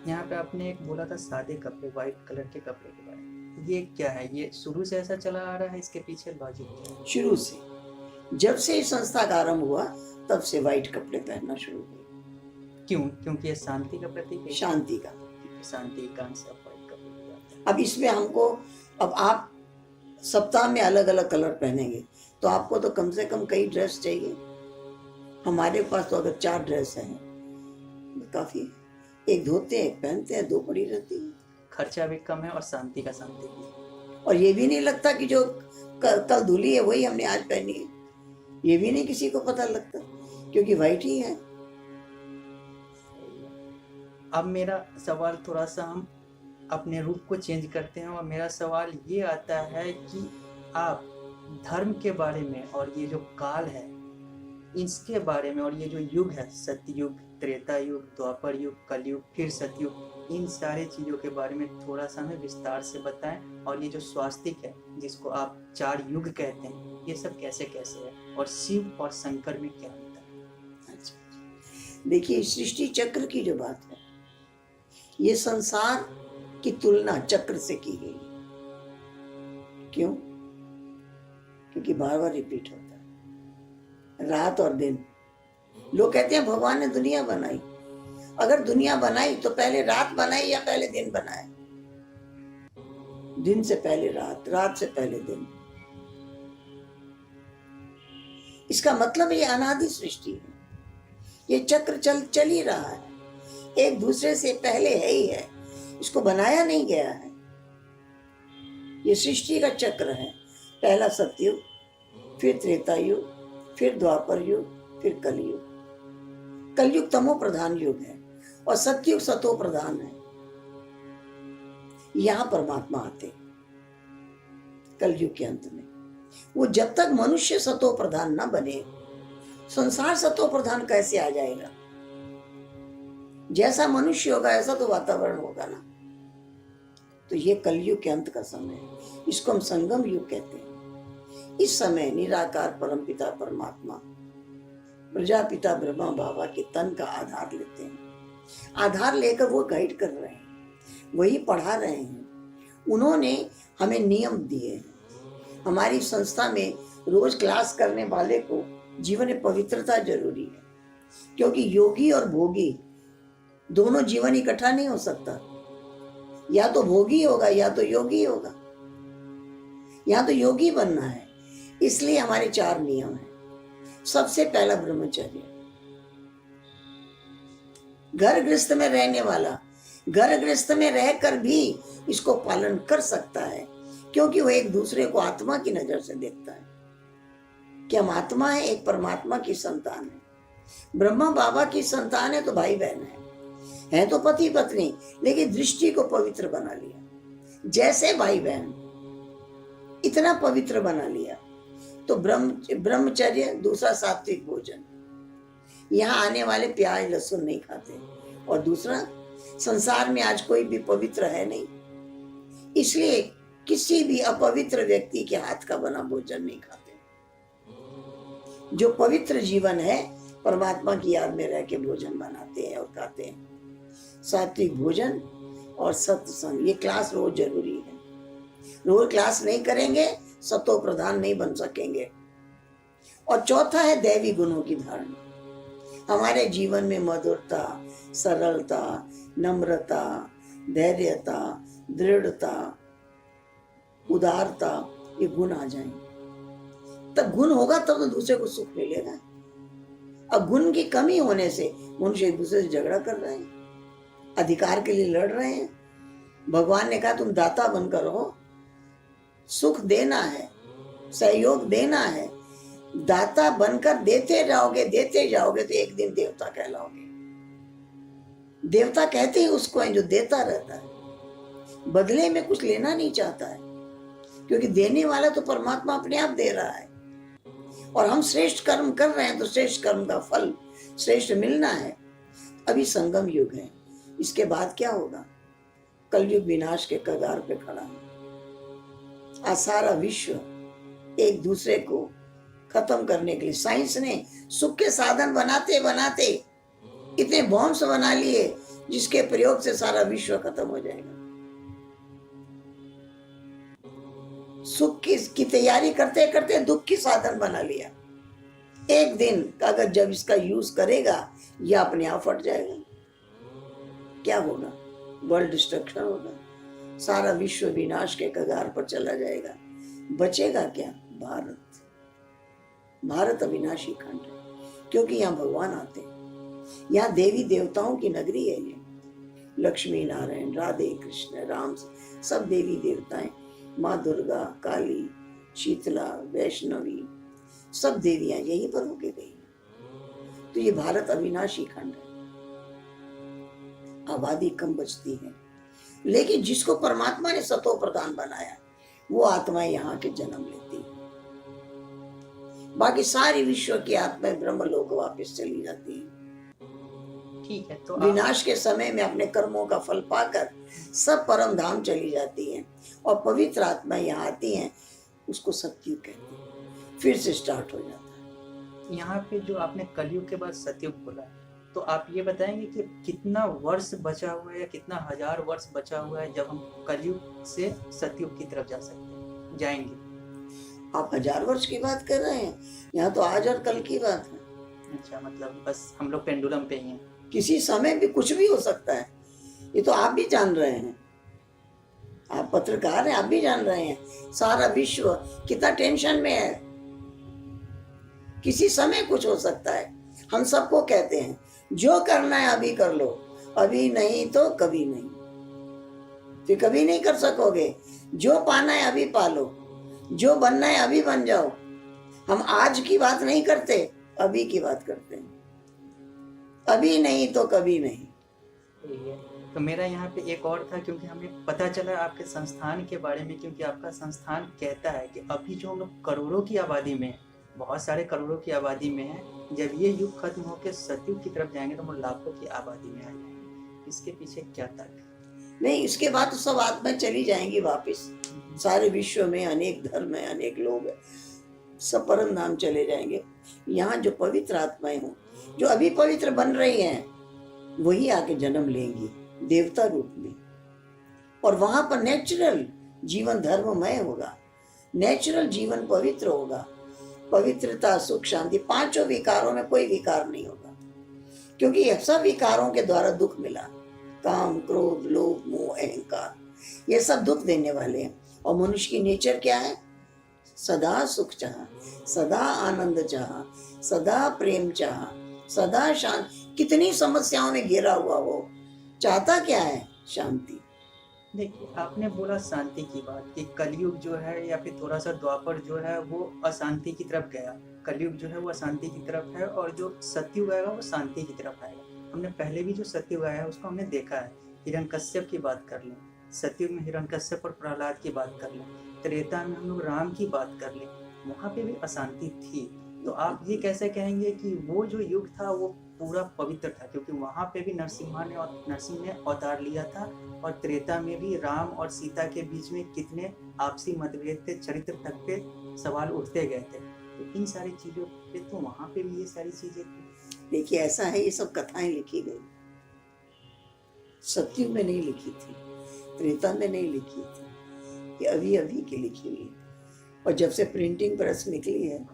यहाँ पे आपने एक बोला था सादे कपड़े, व्हाइट कलर के कपड़े के बारे में, ये क्या है? ये शुरू से ऐसा चला आ रहा है, इसके पीछे लॉजिक क्या है?
शुरू से, जब से इस संस्था का आरंभ हुआ तब से व्हाइट कपड़े पहनना शुरू हुए।
क्यों? क्योंकि ये शांति का प्रतीक है।
शांति का।
शांति का व्हाइट कपड़े की बात है।
अब इसमें हमको, अब आप सप्ताह में अलग अलग कलर पहनेंगे तो आपको तो कम से कम कई ड्रेस चाहिए। हमारे पास तो अगर 4 ड्रेस हैं काफी है। एक धोते हैं, एक पहनते हैं, 2 पड़ी रहती है।
खर्चा भी कम है और शांति का शांति भी है।
और ये भी नहीं लगता कि जो कल धुली है वही हमने आज पहनी है, ये भी नहीं किसी को पता लगता, क्योंकि व्हाइट ही है।
अब मेरा सवाल थोड़ा सा, हम अपने रूप को चेंज करते हैं और मेरा सवाल ये आता है कि आप धर्म के बारे में और ये जो काल है इसके बारे में, और ये जो युग है, सतयुग, त्रेता युग, द्वापर युग, कलयुग, फिर सतयुग, इन सारे चीज़ों के बारे में थोड़ा सा हमें विस्तार से बताएं। और ये जो स्वास्तिक है जिसको आप 4 युग कहते हैं, ये सब कैसे कैसे है और शिव और शंकर में क्या होता है?
अच्छा, देखिए, सृष्टि चक्र की जो बात है, ये संसार की तुलना चक्र से की गई है। क्यों? क्योंकि बार बार रिपीट होता है, रात और दिन। लोग कहते हैं भगवान ने दुनिया बनाई। अगर दुनिया बनाई तो पहले रात बनाई या पहले दिन बनाया? दिन से पहले रात, रात से पहले दिन। इसका मतलब ये अनादि सृष्टि है, ये चक्र चल ही रहा है, एक दूसरे से पहले है ही है, इसको बनाया नहीं गया है। ये सृष्टि का चक्र है। पहला सतयुग, फिर त्रेता युग, फिर द्वापर युग, फिर कलयुग। कलयुग तमो प्रधान युग है और सतयुग सतो प्रधान है। यहां परमात्मा आते कलयुग के अंत में। वो जब तक मनुष्य सतो प्रधान न बने, संसार सतो प्रधान कैसे आ जाएगा? जैसा मनुष्य होगा ऐसा तो वातावरण होगा ना। तो ये कलयुग के अंत का समय है, इसको हम संगम युग कहते हैं। इस समय निराकार परमपिता परमात्मा प्रजापिता ब्रह्मा बाबा के तन का आधार लेते हैं। आधार लेकर वो गाइड कर रहे हैं। वही पढ़ा रहे हैं। उन्होंने हमें नियम दिए हैं। हमारी संस्था में रोज क्लास करने वाले को जीवन में पवित्रता जरूरी है, क्योंकि योगी और भोगी दोनों जीवन इकट्ठा नहीं हो सकता। या तो भोगी होगा या तो योगी होगा। या तो योगी बनना है, इसलिए हमारे 4 नियम हैं। सबसे पहला ब्रह्मचर्य। घर गृहस्थ में रहने वाला घर गृहस्थ में रहकर भी इसको पालन कर सकता है, क्योंकि वो एक दूसरे को आत्मा की नजर से देखता है कि हम आत्मा है, एक परमात्मा की संतान है। ब्रह्मा बाबा की संतान है तो भाई बहन है तो पति पत्नी, लेकिन दृष्टि को पवित्र बना लिया। जैसे भाई बहन इतना पवित्र बना लिया। तो ब्रह्मचर्य। दूसरा सात्विक भोजन। यहाँ आने वाले प्याज लहसुन नहीं खाते। और दूसरा, संसार में आज कोई भी पवित्र है नहीं, इसलिए किसी भी अपवित्र व्यक्ति के हाथ का बना भोजन नहीं खाते। जो पवित्र जीवन है, परमात्मा की याद में रह के भोजन बनाते हैं और खाते हैं। सात्विक भोजन और सत्संग, ये क्लास रोज जरूरी है। रोज क्लास नहीं करेंगे, सतो प्रधान नहीं बन सकेंगे। और चौथा है दैवी गुणों की धारणा। हमारे जीवन में मधुरता, सरलता, नम्रता, धैर्यता, दृढ़ता, उदारता, ये गुण आ जाएं। तब गुण होगा तब तो दूसरे को सुख मिलेगा। अब गुण की कमी होने से मनुष्य एक दूसरे से झगड़ा कर रहे हैं, अधिकार के लिए लड़ रहे हैं। भगवान ने कहा तुम दाता बनकर रहो, सुख देना है, सहयोग देना है। दाता बनकर देते जाओगे तो एक दिन देवता कहलाओगे। देवता कहते ही उसको है जो देता रहता है, बदले में कुछ लेना नहीं चाहता है, क्योंकि देने वाला तो परमात्मा अपने आप दे रहा है। और हम श्रेष्ठ कर्म कर रहे हैं तो श्रेष्ठ कर्म का फल श्रेष्ठ मिलना है। अभी संगम युग है, इसके बाद क्या होगा? कलयुग विनाश के कगार पे खड़ा है। आज सारा विश्व एक दूसरे को खत्म करने के लिए, साइंस ने सुख के साधन बनाते बनाते इतने बॉम्ब्स बना लिए जिसके प्रयोग से सारा विश्व खत्म हो जाएगा। सुख की तैयारी करते करते दुख की साधन बना लिया। एक दिन अगर जब इसका यूज करेगा, यह अपने आप फट जाएगा। क्या होगा? वर्ल्ड डिस्ट्रक्शन होगा। सारा विश्व विनाश के कगार पर चला जाएगा। बचेगा क्या? भारत। भारत अविनाशी खंड है, क्योंकि यहाँ भगवान आते हैं। यहाँ देवी देवताओं की नगरी है। ये लक्ष्मी नारायण, राधे कृष्ण, राम, सब देवी देवताएं, माँ दुर्गा, काली, शीतला, वैष्णवी, सब देवियां यहीं पर होके गई। तो ये भारत अविनाशी खंड है। आबादी कम बचती है, लेकिन जिसको परमात्मा ने सतो प्रधान बनाया वो आत्माएं यहाँ के जन्म लेती है। बाकी सारी विश्व की आत्माएं ब्रह्मलोक वापस चली जाती है।
ठीक है, तो
विनाश के समय में अपने कर्मों का फल पाकर सब परम धाम चली जाती हैं, और पवित्र आत्माएं यहाँ आती हैं, उसको सतयुग कहते हैं। फिर से स्टार्ट हो जाता है।
यहाँ पे जो आपने कलयुग के बाद सतयुग बोला, तो आप ये बताएंगे कि कितना वर्ष बचा हुआ है या कितना हजार वर्ष बचा हुआ है जब हम कलयुग से सतयुग की तरफ जाएंगे?
आप 1000 वर्ष की बात कर रहे हैं, यहाँ तो आज और कल की बात है।
अच्छा, मतलब बस हम लोग पेंडुलम पे ही हैं।
किसी समय भी कुछ भी हो सकता है। ये तो आप भी जान रहे हैं, आप पत्रकार हैं, आप भी जान रहे हैं। सारा विश्व कितना टेंशन में है, किसी समय कुछ हो सकता है। हम सबको कहते हैं जो करना है अभी कर लो, अभी नहीं तो कभी नहीं, फिर कभी नहीं कर सकोगे। जो पाना है अभी पालो, जो बनना है अभी बन जाओ। हम आज की बात नहीं करते, अभी की बात करते हैं। अभी नहीं तो कभी नहीं।
तो मेरा यहाँ पे एक और था, क्योंकि हमें पता चला आपके संस्थान के बारे में, क्योंकि आपका संस्थान कहता है कि अभी जो हम लोग करोड़ों की आबादी में, बहुत सारे करोड़ों की आबादी में है, जब ये युग खत्म होकर सतयुग की तरफ जाएंगे तो हम लाखों की आबादी में आ जाएंगे। इसके पीछे क्या तर्क?
नहीं, इसके बाद तो सब आत्माएं चली जाएंगी वापस। सारे विश्व में अनेक धर्म है, अनेक लोग है, सब परम धाम चले जाएंगे। यहाँ जो पवित्र आत्माएं हों, जो अभी पवित्र बन रही हैं, वही आके जन्म लेंगी देवता रूप में। और वहां पर नेचुरल जीवन धर्ममय होगा, नेचुरल जीवन पवित्र होगा। पवित्रता, सुख, शांति, पांचों विकारों में कोई विकार नहीं होगा, क्योंकि ये सब विकारों के द्वारा दुख मिला। काम, क्रोध, लोभ, मोह, अहंकार, ये सब दुख देने वाले हैं। और मनुष्य की नेचर क्या है? सदा सुख चाह, सदा आनंद चाह, सदा प्रेम चाह, सदा शांति। कितनी समस्याओं में घिरा हुआ वो चाहता क्या है? शांति।
देखिए, आपने बोला शांति की बात कि कलयुग जो है या फिर थोड़ा सा द्वापर जो है वो अशांति की तरफ गया। कलयुग जो है वो अशांति की तरफ है और जो सतयुग आएगा वो शांति की तरफ आएगा। हमने पहले भी जो सतयुग आया है उसको हमने देखा है। हिरण्यकश्यप की बात कर लें, सतयुग में हिरण्यकश्यप और प्रहलाद की बात कर लें, त्रेता में हम लोग राम की बात कर लें, वहाँ पे भी अशांति थी। तो आप ये कैसे कहेंगे कि वो जो युग था वो पूरा पवित्र था? क्योंकि वहाँ पे भी नरसिंह ने अवतार लिया था और त्रेता में भी राम और सीता के बीच में कितने आपसी मतभेद थे, चरित्र तक पे सवाल उठते गए थे। तो इन सारी चीजों पे तो वहाँ पे भी ये सारी चीजें थी।
देखिए, ऐसा है, ये सब कथाएं लिखी गई, सतयुग में नहीं लिखी थी, त्रेता में नहीं लिखी थी, ये अभी अभी की लिखी हुई। और जब से प्रिंटिंग प्रेस निकली है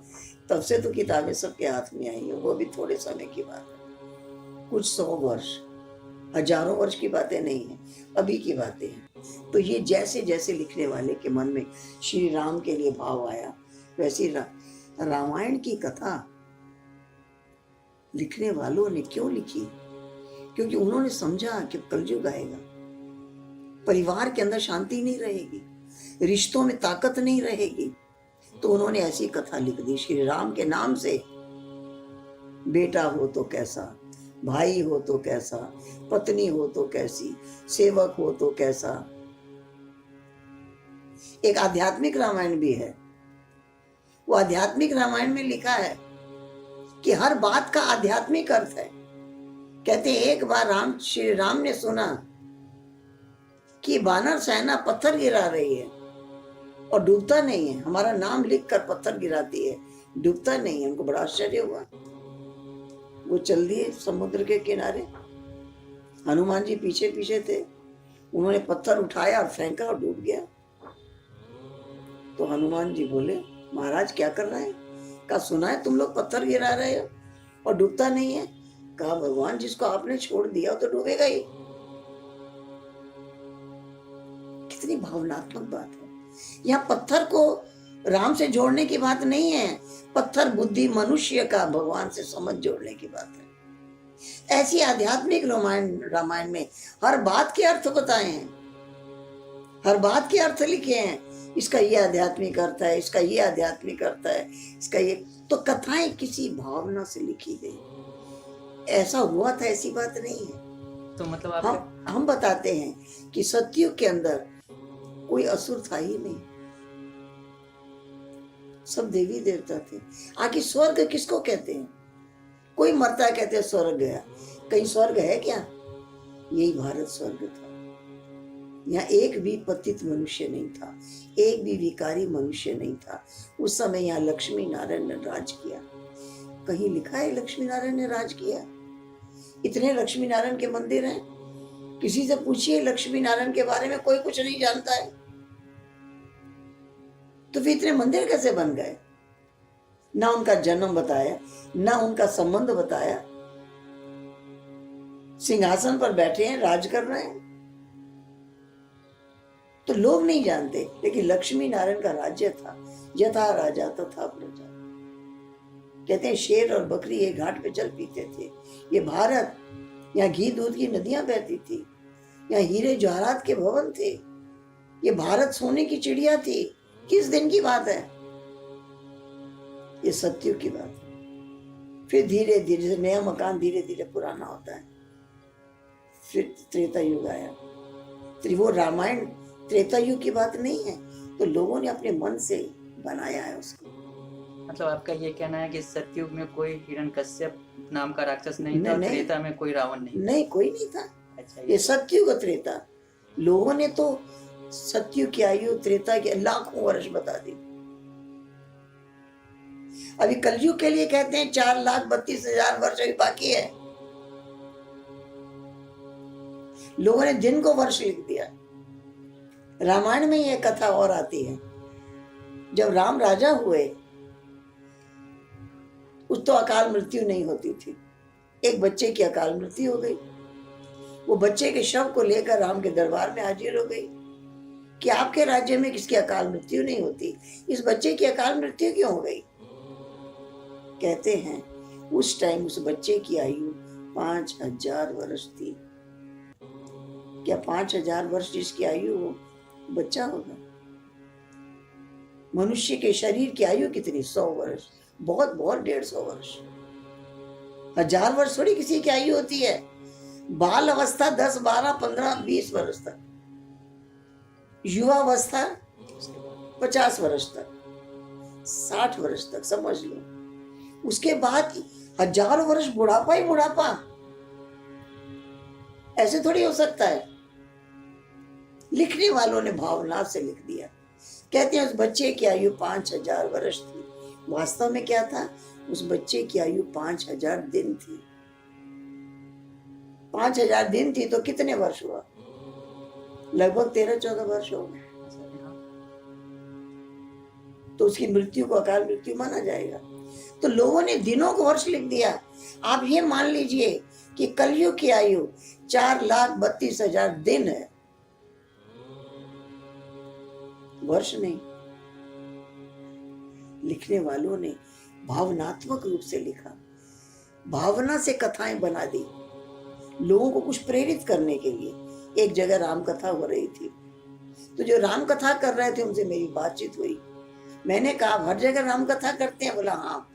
तब से तो किताबें सबके हाथ में आई है, वो भी थोड़े समय की बात है, कुछ 100 वर्ष, हजारों वर्ष की बातें नहीं है, अभी की बातें हैं। तो ये जैसे जैसे लिखने वाले के मन में श्री राम के लिए भाव आया, वैसी रामायण की कथा लिखने वालों ने क्यों लिखी? क्योंकि उन्होंने समझा कि कलयुग आएगा, परिवार के अंदर शांति नहीं रहेगी, रिश्तों में ताकत नहीं रहेगी, तो उन्होंने ऐसी कथा लिख दी श्री राम के नाम से। बेटा हो तो कैसा, भाई हो तो कैसा, पत्नी हो तो कैसी, सेवक हो तो कैसा। एक आध्यात्मिक रामायण भी है, वो आध्यात्मिक रामायण में लिखा है कि हर बात का आध्यात्मिक अर्थ है। कहते हैं एक बार श्री राम ने सुना कि वानर सेना पत्थर गिरा रही है और डूबता नहीं है, हमारा नाम लिखकर पत्थर गिराती है, डूबता नहीं है। उनको बड़ा आश्चर्य हुआ, वो चल दिए समुद्र के किनारे, हनुमान जी पीछे पीछे थे, उन्होंने पत्थर उठाया और फेंका और डूब गया। तो हनुमान जी बोले, महाराज क्या कर रहे हैं? कहा सुना है तुम लोग पत्थर गिरा रहे हो और डूबता नहीं है। कहा भगवान जिसको आपने छोड़ दिया तो डूबेगा ही। कितनी भावनात्मक बात है। यहाँ पत्थर को राम से जोड़ने की बात नहीं है, पत्थर बुद्धि मनुष्य का भगवान से समझ जोड़ने की बात है। ऐसी आध्यात्मिक रामायण में हर बात के अर्थ बताए हैं, हर बात के अर्थ लिखे हैं। इसका ये आध्यात्मिक अर्थ है, इसका ये आध्यात्मिक अर्थ है, इसका ये। तो कथाएं किसी भावना से लिखी गई, ऐसा हुआ था ऐसी बात नहीं है।
तो मतलब
हम बताते हैं कि सतयुग के अंदर कोई असुर था ही नहीं, सब देवी देवता थे। आखिर स्वर्ग किसको कहते हैं? कोई मरता कहते हैं स्वर्ग गया, कहीं स्वर्ग है क्या? यही भारत स्वर्ग था। यहाँ एक भी पतित मनुष्य नहीं था, एक भी विकारी मनुष्य नहीं था। उस समय यहाँ लक्ष्मी नारायण ने राज किया। कहीं लिखा है लक्ष्मी नारायण ने राज किया? इतने लक्ष्मी नारायण के मंदिर हैं, किसी से पूछिए लक्ष्मी नारायण के बारे में, कोई कुछ नहीं जानता है। तो फिर इतने मंदिर कैसे बन गए? ना उनका जन्म बताया, ना उनका संबंध बताया। सिंहासन पर बैठे हैं, राज कर रहे हैं, तो लोग नहीं जानते। लेकिन लक्ष्मी नारायण का राज्य था, यथा राजा तथा प्रजा। कहते हैं शेर और बकरी एक घाट पे चल पीते थे। ये भारत, यहाँ घी दूध की नदियां बहती थी, यहाँ हीरे जवाहरात के भवन थे, ये भारत सोने की चिड़िया थी। किस दिन की बात है? ये सतयुग की बात है। फिर धीरे धीरे नया मकान धीरे धीरे पुराना होता है। फिर त्रेता युग आया। वो रामायण त्रेता युग की बात नहीं है, तो लोगों ने अपने मन से बनाया है उसको।
मतलब आपका ये कहना है कि सतयुग में कोई हिरण्यकश्यप नाम का राक्षस नहीं था, त्रेता में कोई रावण नहीं,
कोई नहीं था।
अच्छा,
ये सतयुग त्रेता, लोगों ने तो सतयुग की आयु त्रेता के लाखों वर्ष बता दी। अभी कलयुग के लिए कहते हैं 4,32,000 वर्ष अभी बाकी है। लोगों ने दिन को वर्ष लिख दिया। रामायण में यह कथा और आती है। जब राम राजा हुए उस तो अकाल मृत्यु नहीं होती थी। एक बच्चे की अकाल मृत्यु हो गई। वो बच्चे के शव को लेकर राम के दरबार में हाजिर हो गई कि आपके राज्य में किसकी अकाल मृत्यु नहीं होती, इस बच्चे की अकाल मृत्यु क्यों हो गई? कहते हैं उस टाइम उस बच्चे की आयु 5000 वर्ष थी। क्या 5000 वर्ष जिसकी आयु हो बच्चा होगा? मनुष्य के शरीर की आयु कितनी? 100 वर्ष, बहुत बहुत 150 वर्ष। 1000 वर्ष थोड़ी किसी की आयु होती है। बाल अवस्था 10, 12, 15, 20 वर्ष तक, युवा अवस्था 50 वर्ष तक, 60 वर्ष तक समझ लो। उसके बाद 1000 वर्ष बुढ़ापा ही बुढ़ापा। ऐसे थोड़ी हो सकता है। लिखने वालों ने भावना से लिख दिया। कहते हैं उस बच्चे की आयु 5000 वर्ष थी। वास्तव में क्या था? उस बच्चे की आयु 5000 दिन थी। 5000 दिन थी तो कितने वर्ष हुआ? लगभग 13-14 वर्ष हो गए। तो उसकी मृत्यु को अकाल मृत्यु माना जाएगा। तो लोगों ने दिनों को वर्ष लिख दिया। आप ये मान लीजिए कि कलयुग की आयु 4,32,000 दिन है, वर्ष नहीं। लिखने वालों ने भावनात्मक रूप से लिखा, भावना से कथाएं बना दी, लोगों को कुछ प्रेरित करने के लिए। एक जगह राम कथा हो रही थी, तो जो राम कथा कर रहे थे उनसे मेरी बातचीत हुई। मैंने कहा हर जगह राम कथा करते हैं? बोला हाँ।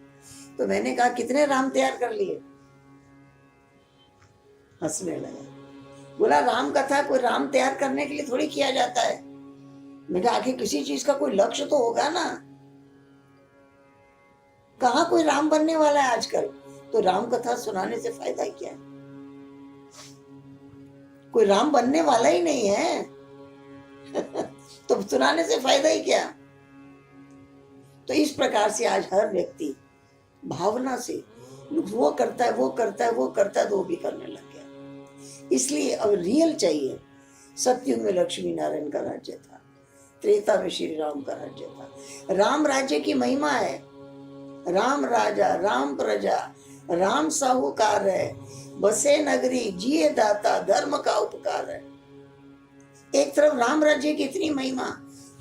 तो मैंने कहा कितने राम तैयार कर लिए? हंसने लगा। बोला राम कथा कोई राम तैयार करने के लिए थोड़ी किया जाता है। मैं कहा आखिर किसी चीज का कोई लक्ष्य तो होगा ना। कहाँ कोई राम बनने वाला है आजकल? तो राम कथा सुनाने से फायदा क्या है? कोई राम बनने वाला ही नहीं है तो सुनाने से फायदा ही क्या? तो इस प्रकार से आज हर व्यक्ति भावना से वो करता है, वो करता है, वो करता है, तो वो भी करने लग गया। इसलिए अब रियल चाहिए। सतयुग में लक्ष्मी नारायण का राज्य था, त्रेता में श्री राम का राज्य था। राम राज्य की महिमा है। राम राजा, राम प्रजा, राम साहूकार है, बसे नगरी, जिए दाता, धर्म का उपकार है। एक तरफ राम राज्य की इतनी महिमा,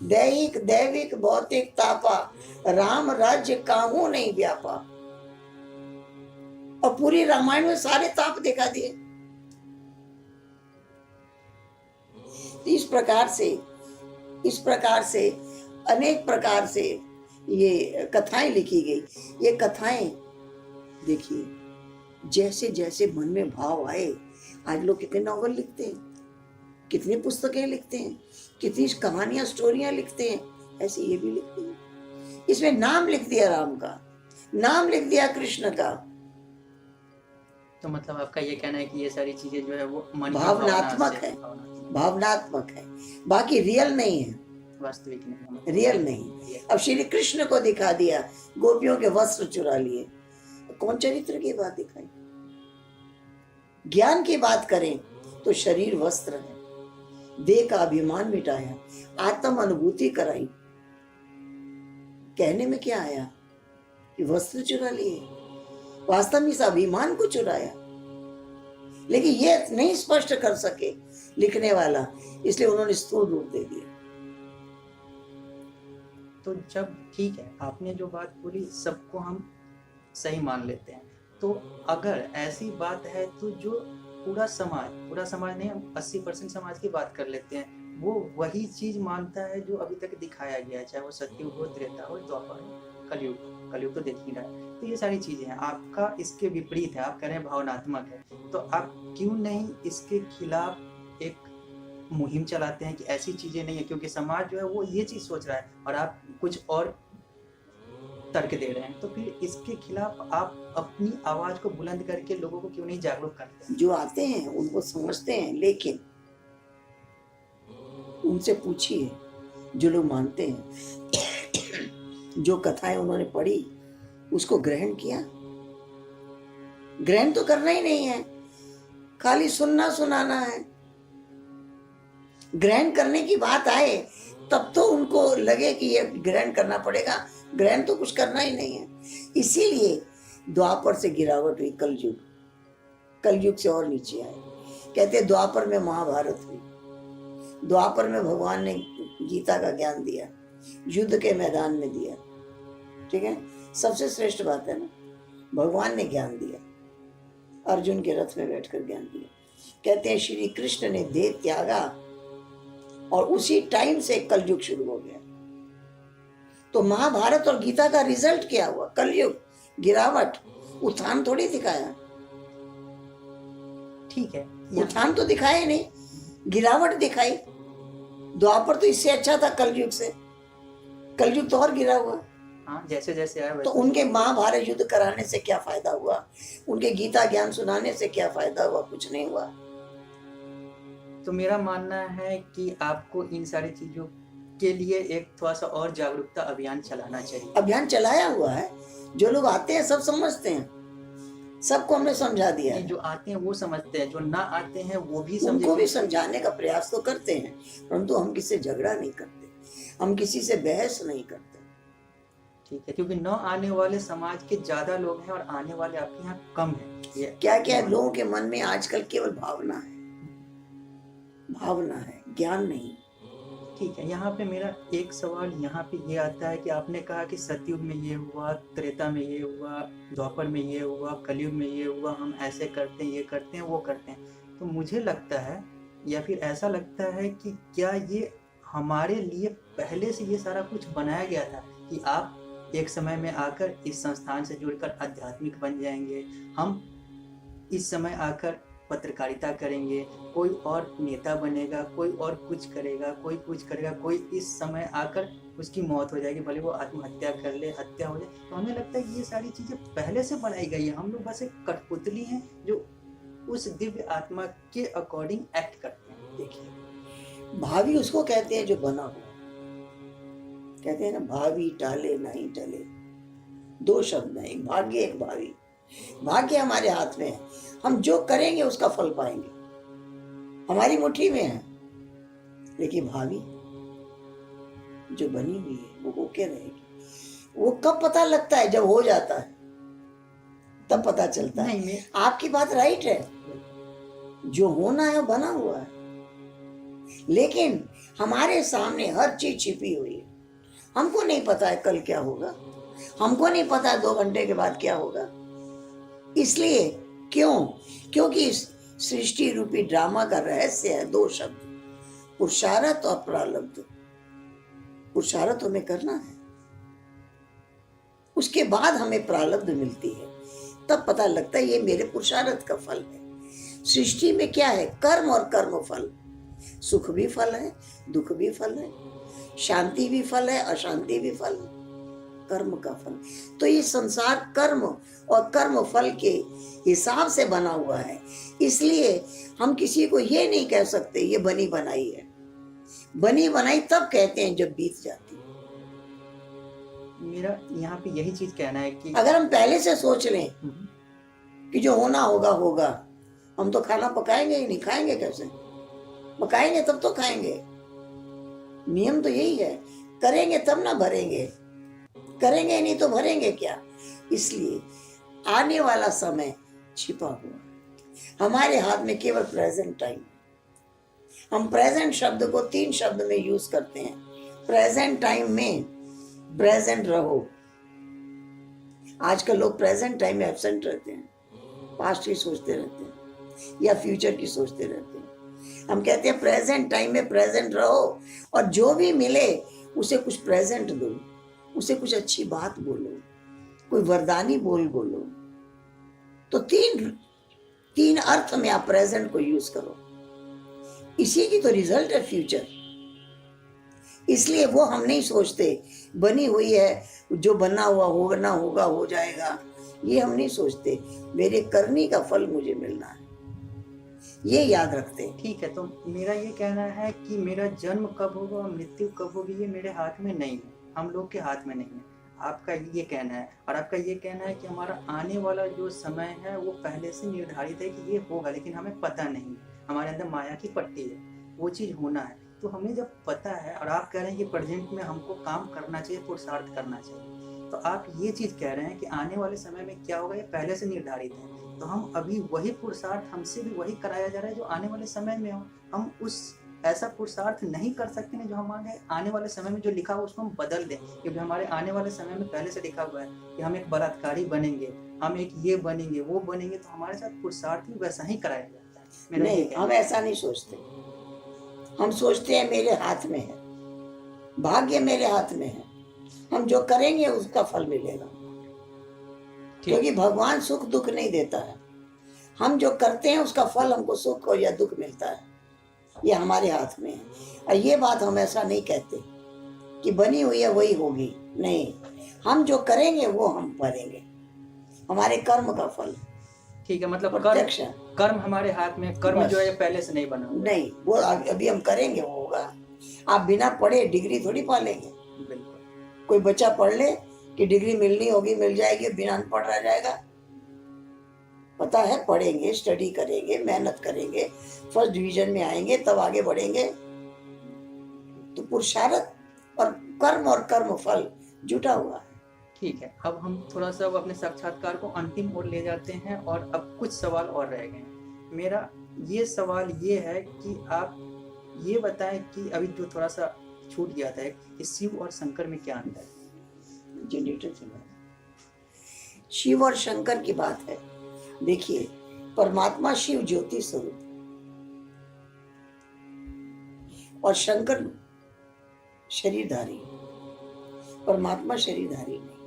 दैहिक दैविक भौतिक तापा, राम राज्य काहू नहीं व्यापा। और पूरी रामायण में सारे ताप दिखा दिए। इस प्रकार से अनेक प्रकार से ये कथाएं लिखी गई। ये कथाएं देखिए, जैसे जैसे मन में भाव आए, आज लोग कितने नॉवल लिखते हैं, कितनी पुस्तकें लिखते हैं, कितनी कहानियां स्टोरियां लिखते हैं, ऐसे ये भी लिखते हैं। इसमें नाम लिख दिया राम का, नाम लिख दिया कृष्ण का।
तो मतलब आपका ये कहना है कि ये सारी चीजें जो है वो मन की
भावनात्मक है, भावनात्मक है, बाकी रियल नहीं है,
वास्तविक नहीं,
रियल नहीं। अब श्री कृष्ण को दिखा दिया, गोपियों के वस्त्र चुरा लिए, कौन चरित्र की बात दिखाई? ज्ञान की बात करें तो शरीर वस्त्र है, देह का अभिमान मिटाया, आत्म अनुभूति कराई। कहने में क्या आया कि वस्त्र चुरा लिए, वास्तव में इस अभिमान को चुराया। लेकिन ये नहीं स्पष्ट कर सके लिखने वाला, इसलिए उन्होंने स्थूल रूप दे दिया।
तो जब ठीक है, आपने जो बात बोली सबको हम सही मान लेते हैं, तो अगर ऐसी बात है तो जो पूरा समाज नहीं, हम 80% समाज की बात कर लेते हैं, वो वही चीज मानता है जो अभी तक दिखाया गया है, चाहे वो सत्ययुग हो, त्रेता हो, द्वापर हो, कलयुग तो देख ही रहा है। तो ये सारी चीजें हैं, आपका इसके विपरीत है, आप कह रहे हैं भावनात्मक है, तो आप क्यों नहीं इसके खिलाफ एक मुहिम चलाते हैं कि ऐसी चीजें नहीं है? क्योंकि समाज जो है वो ये चीज सोच रहा है और आप कुछ और तर्क दे रहे हैं, तो फिर इसके खिलाफ आप अपनी आवाज को बुलंद करके लोगों को क्यों नहीं जागरूक करते हैं?
जो आते हैं उनको समझते हैं, लेकिन उनसे पूछिए जो लोग मानते हैं, जो कथाएं उन्होंने पढ़ी उसको ग्रहण किया? ग्रहण तो करना ही नहीं है, खाली सुनना सुनाना है। ग्रहण करने की बात आए तब तो उनको लगे कि ये ग्रहण करना पड़ेगा, ग्रहण तो कुछ करना ही नहीं है। इसीलिए द्वापर से गिरावट हुई, कलयुग, कलयुग से और नीचे आए। कहते हैं द्वापर में महाभारत हुई, द्वापर में भगवान ने गीता का ज्ञान दिया, युद्ध के मैदान में दिया, ठीक है, सबसे श्रेष्ठ बात है ना, भगवान ने ज्ञान दिया, अर्जुन के रथ में बैठकर ज्ञान दिया। कहते हैं श्री कृष्ण ने देह त्यागा और उसी टाइम से कलयुग शुरू हो गया। तो महाभारत और गीता का रिजल्ट क्या हुआ? कलयुग, गिरावट, उत्थान थोड़ी दिखाया।
ठीक है,
उत्थान तो दिखाया नहीं, गिरावट दिखाई। द्वापर तो इससे अच्छा था कलयुग से, कलयुग तो और गिरा हुआ।
हाँ, जैसे जैसे आया
तो उनके महाभारत युद्ध कराने से क्या फायदा हुआ? उनके गीता ज्ञान सुनाने से क्या फायदा हुआ? कुछ नहीं हुआ।
तो मेरा मानना है कि आपको इन सारी चीजों के लिए एक थोड़ा सा और जागरूकता अभियान चलाना चाहिए।
अभियान चलाया हुआ है, जो लोग आते हैं सब समझते हैं, सबको हमने समझा दिया है।
जो आते हैं वो समझते हैं, जो ना आते हैं वो भी
उनको भी समझाने का प्रयास तो करते हैं, परंतु हम किसी से झगड़ा नहीं करते, हम किसी से बहस नहीं करते।
ठीक है, क्योंकि न आने वाले समाज के ज्यादा लोग हैं और आने वाले आपके यहाँ कम है।
क्या क्या लोगों के मन में आजकल केवल भावना है, भावना है, ज्ञान नहीं।
ठीक है, यहाँ पे मेरा एक सवाल यहाँ पे ये आता है कि आपने कहा कि सतयुग में ये हुआ, त्रेता में ये हुआ, द्वापर में ये हुआ, कलयुग में ये हुआ, हम ऐसे करते हैं, ये करते हैं, वो करते हैं। तो मुझे लगता है या फिर ऐसा लगता है कि क्या ये हमारे लिए पहले से ये सारा कुछ बनाया गया था कि आप एक समय में आकर इस संस्थान से जुड़कर आध्यात्मिक बन जाएंगे, हम इस समय आकर पत्रकारिता करेंगे, कोई और नेता बनेगा, कोई और कुछ करेगा, कोई कुछ करेगा, कोई इस समय आकर उसकी मौत हो जाएगी, भले वो आत्महत्या कर ले, हत्या हो जाए। तो हमें लगता है कि ये सारी चीज़ें पहले से बनाई गई है, हम लोग बस एक कठपुतली हैं जो उस दिव्य आत्मा के अकॉर्डिंग एक्ट करते हैं।
देखिए, भावी उसको कहते हैं जो बना हुआ, कहते हैं ना, भावी टाले नहीं टले, दो शब्द हैं, एक भाग्य एक भावी। भाग्य हमारे हाथ में है, हम जो करेंगे उसका फल पाएंगे, हमारी मुट्ठी में है। लेकिन भावी जो बनी हुई है वो होके रहेगी। वो कब पता लगता है? जब हो जाता है तब पता चलता है। आपकी बात राइट है, जो होना है वो बना हुआ है, लेकिन हमारे सामने हर चीज छिपी हुई है। हमको नहीं पता है कल क्या होगा, हमको नहीं पता है 2 घंटे के बाद क्या होगा। इसलिए क्यों? क्योंकि इस सृष्टि रूपी ड्रामा का रहस्य है 2 शब्द, पुरुषार्थ और प्रारब्ध। पुरुषार्थ हमें करना है, उसके बाद हमें प्रारब्ध मिलती है, तब पता लगता है ये मेरे पुरुषार्थ का फल है। सृष्टि में क्या है? कर्म और कर्म फल। सुख भी फल है, दुख भी फल है, शांति भी फल है, अशांति भी फल है, कर्म का फल। तो ये संसार कर्म और कर्म फल के हिसाब से बना हुआ है। इसलिए हम किसी को ये नहीं कह सकते ये बनी बनाई है। बनी बनाई तब कहते हैं जब बीत जाती है।
मेरा यहाँ पे यही चीज कहना है कि
अगर हम पहले से सोच लें कि जो होना होगा होगा, हम तो खाना पकाएंगे ही नहीं, खाएंगे कैसे? पकाएंगे तब तो खाएंगे। नियम तो यही है, करेंगे तब ना भरेंगे, करेंगे नहीं तो भरेंगे क्या? इसलिए आने वाला समय छिपा हुआ, हमारे हाथ में केवल प्रेजेंट टाइम। हम प्रेजेंट शब्द को 3 शब्द में यूज करते हैं। प्रेजेंट टाइम में प्रेजेंट रहो। आजकल लोग प्रेजेंट टाइम में एब्सेंट रहते हैं, पास्ट की सोचते रहते हैं या फ्यूचर की सोचते रहते हैं। हम कहते हैं प्रेजेंट टाइम में प्रेजेंट रहो, और जो भी मिले उसे कुछ प्रेजेंट दो, उसे कुछ अच्छी बात बोलो, कोई वरदानी बोलो। तो तीन अर्थ में आप प्रेजेंट को यूज करो। इसी की तो रिजल्ट है फ्यूचर। इसलिए वो हम नहीं सोचते बनी हुई है, जो बना हुआ होना होगा हो जाएगा, ये हम नहीं सोचते। मेरे करनी का फल मुझे मिलना है, ये याद रखते हैं।
ठीक है, तो मेरा ये कहना है कि मेरा जन्म कब होगा और मृत्यु कब होगी ये मेरे हाथ में नहीं है, हम लोग के हाथ में नहीं है। आपका ये कहना है, और आपका ये कहना है कि हमारा आने वाला जो समय है वो पहले से निर्धारित है कि ये होगा, लेकिन हमें पता नहीं, हमारे अंदर माया की पट्टी है। वो चीज़ होना है। तो हमें जब पता है और आप कह रहे हैं कि प्रेजेंट में हमको काम करना चाहिए, पुरुषार्थ करना चाहिए, तो आप ये चीज़ कह रहे हैं कि आने वाले समय में क्या होगा ये पहले से निर्धारित है। तो हम अभी वही पुरुषार्थ हमसे भी वही कराया जा रहा है जो आने वाले समय में हो। हम उस ऐसा पुरुषार्थ नहीं कर सकते हैं जो हमारे आने वाले समय में जो लिखा हुआ उसको हम बदल दें, क्योंकि हमारे आने वाले समय में पहले से लिखा हुआ है कि हम एक बलात्कारी बनेंगे, हम एक ये बनेंगे वो बनेंगे, तो हमारे साथ पुरुषार्थ भी वैसा ही कराया जाता है। मेरा ये
नहीं,
कहना
हम
है।
ऐसा नहीं सोचते। हम सोचते हैं मेरे हाथ में है, भाग्य मेरे हाथ में है, हम जो करेंगे उसका फल मिलेगा।
ठीक।
क्योंकि भगवान सुख दुख नहीं देता है, हम जो करते हैं उसका फल हमको सुख और या दुख मिलता है, ये हमारे हाथ में है। और ये बात हम ऐसा नहीं कहते कि बनी हुई है वही होगी, नहीं, हम जो करेंगे वो हम भरेंगे, हमारे कर्म का फल
ठीक है, मतलब
प्रत्यक्ष है।
कर्म हमारे हाथ में, कर्म
बस।
जो है ये पहले से नहीं बना हुआ है।
नहीं, वो अभी हम करेंगे वो होगा। आप बिना पढ़े डिग्री थोड़ी पा लेंगे।
बिल्कुल।
कोई बच्चा पढ़ ले कि डिग्री मिलनी होगी, मिल जाएगी, बिना अनपढ़ रह जाएगा? पता है, पढ़ेंगे, स्टडी करेंगे, मेहनत करेंगे, फर्स्ट डिवीजन में आएंगे, तब आगे बढ़ेंगे। तो पुरुषार्थ और कर्म फल जुटा हुआ है।
ठीक है, अब हम थोड़ा सा अब अपने साक्षात्कार को अंतिम ओर ले जाते हैं और अब कुछ सवाल और रह गए हैं। मेरा ये सवाल ये है कि आप ये बताएं कि अभी जो थोड़ा सा छूट गया था कि शिव और शंकर में क्या अंतर है।
जनरेटर चला। शिव और शंकर की बात है। देखिए, परमात्मा शिव ज्योति स्वरूप और शंकर शरीरधारी, परमात्मा शरीरधारी नहीं।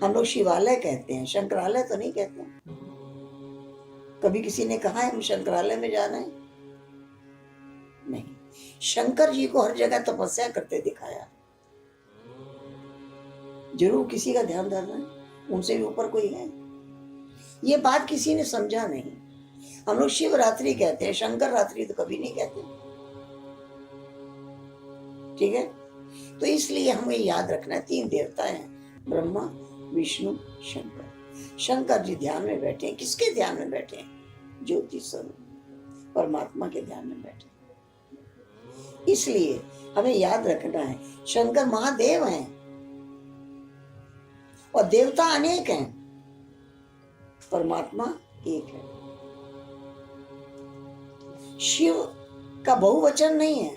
हम लोग शिवालय कहते हैं, शंकरालय तो नहीं कहते हैं। कभी किसी ने कहा है हम शंकरालय में जाना है? नहीं। शंकर जी को हर जगह तपस्या करते दिखाया। जरूर किसी का ध्यान धरना है, उनसे भी ऊपर कोई है। ये बात किसी ने समझा नहीं। हम लोग शिवरात्रि कहते हैं, शंकर रात्रि तो कभी नहीं कहते। ठीक है, तो इसलिए हमें याद रखना है, 3 देवता हैं, ब्रह्मा विष्णु शंकर। शंकर जी ध्यान में बैठे हैं। किसके ध्यान में बैठे हैं? ज्योति स्वरूप परमात्मा के ध्यान में बैठे। इसलिए हमें याद रखना है, शंकर महादेव हैं और देवता अनेक हैं, परमात्मा एक है। शिव का बहुवचन नहीं है,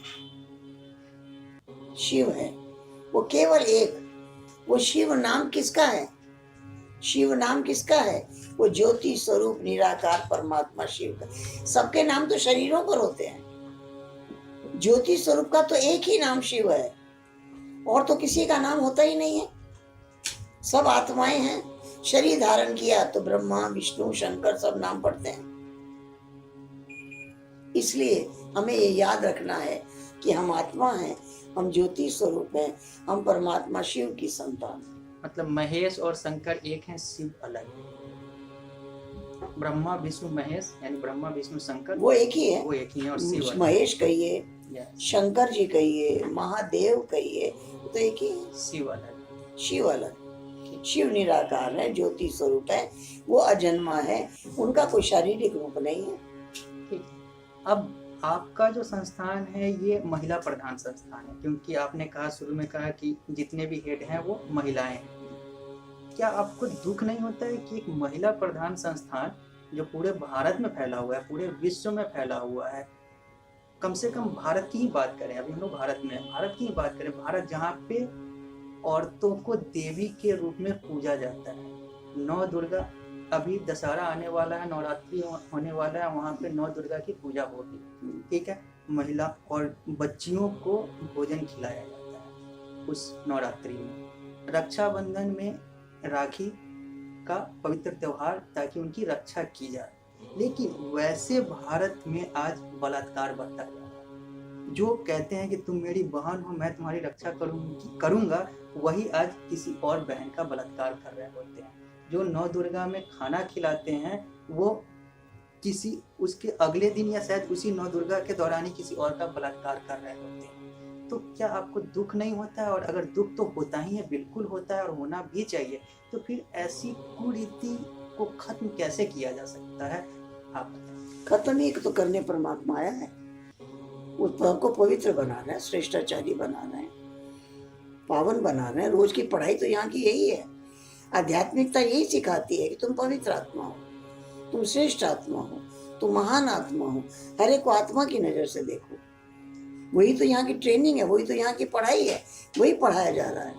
शिव है वो केवल एक। वो शिव नाम किसका है? शिव नाम किसका है? वो ज्योति स्वरूप निराकार परमात्मा शिव का। सबके नाम तो शरीरों पर होते हैं, ज्योति स्वरूप का तो एक ही नाम शिव है, और तो किसी का नाम होता ही नहीं है। सब आत्माएं हैं। शरीर धारण किया तो ब्रह्मा विष्णु शंकर सब नाम पढ़ते हैं। इसलिए हमें ये याद रखना है कि हम आत्मा हैं, हम ज्योति स्वरूप हैं, हम परमात्मा शिव की संतान।
मतलब महेश और शंकर एक हैं, शिव अलग। ब्रह्मा विष्णु महेश यानी ब्रह्मा विष्णु शंकर
वो एक ही है,
वो एक ही है और शिव अलग।
महेश कहिए,
Yes,
शंकर जी कहिए, महादेव कहिए, तो एक ही है,
शिव अलग।
शिव अलग। शिव निराकार है, ज्योति स्वरूप है, वो अजन्मा है, उनका कोई शारीरिक रूप नहीं है।
ठीक। अब आपका जो संस्थान है ये महिला प्रधान संस्थान है, क्योंकि आपने कहा शुरू में कहा कि जितने भी हेड हैं वो महिलाएं हैं। क्या आपको दुख नहीं होता है कि एक महिला प्रधान संस्थान जो पूरे भारत में फैला हुआ है, पूरे विश्व में फैला हुआ है, कम से कम भारत की ही बात करें, अभी हम लोग भारत में हैं, भारत की ही बात करें, भारत जहाँ पे औरतों को देवी के रूप में पूजा जाता है। 9 दुर्गा, अभी दशहरा आने वाला है, नवरात्रि होने वाला है, वहाँ पे 9 दुर्गा की पूजा होगी। ठीक है, महिला और बच्चियों को भोजन खिलाया जाता है उस नवरात्रि में। रक्षाबंधन में राखी का पवित्र त्योहार, ताकि उनकी रक्षा की जाए। लेकिन वैसे भारत में आज बलात्कार बढ़ता जा रहा है। जो कहते हैं कि तुम मेरी बहन हो, मैं तुम्हारी रक्षा करूंगा, वही आज किसी और बहन का बलात्कार कर रहे होते हैं। जो 9 दुर्गा में खाना खिलाते हैं वो किसी उसके अगले दिन या शायद उसी 9 दुर्गा के दौरान ही किसी और का बलात्कार कर रहे होते हैं। तो क्या आपको दुख नहीं होता है? और अगर दुख तो होता ही है, बिल्कुल होता है और होना भी चाहिए, तो फिर ऐसी कुरीति को खत्म कैसे किया जा सकता है? आप
खत्म ही तो करने परमात्मा आया है। उस पद को पवित्र बना रहे हैं, श्रेष्ठाचार्य बना रहे हैं, पावन बना रहे हैं। रोज की पढ़ाई तो यहाँ की यही है। आध्यात्मिकता यही सिखाती है कि तुम पवित्र आत्मा हो, तुम श्रेष्ठ आत्मा हो, तुम महान आत्मा हो। हर एक को आत्मा की नजर से देखो। वही तो यहाँ की ट्रेनिंग है, वही तो यहाँ की पढ़ाई है, वही पढ़ाया जा रहा है।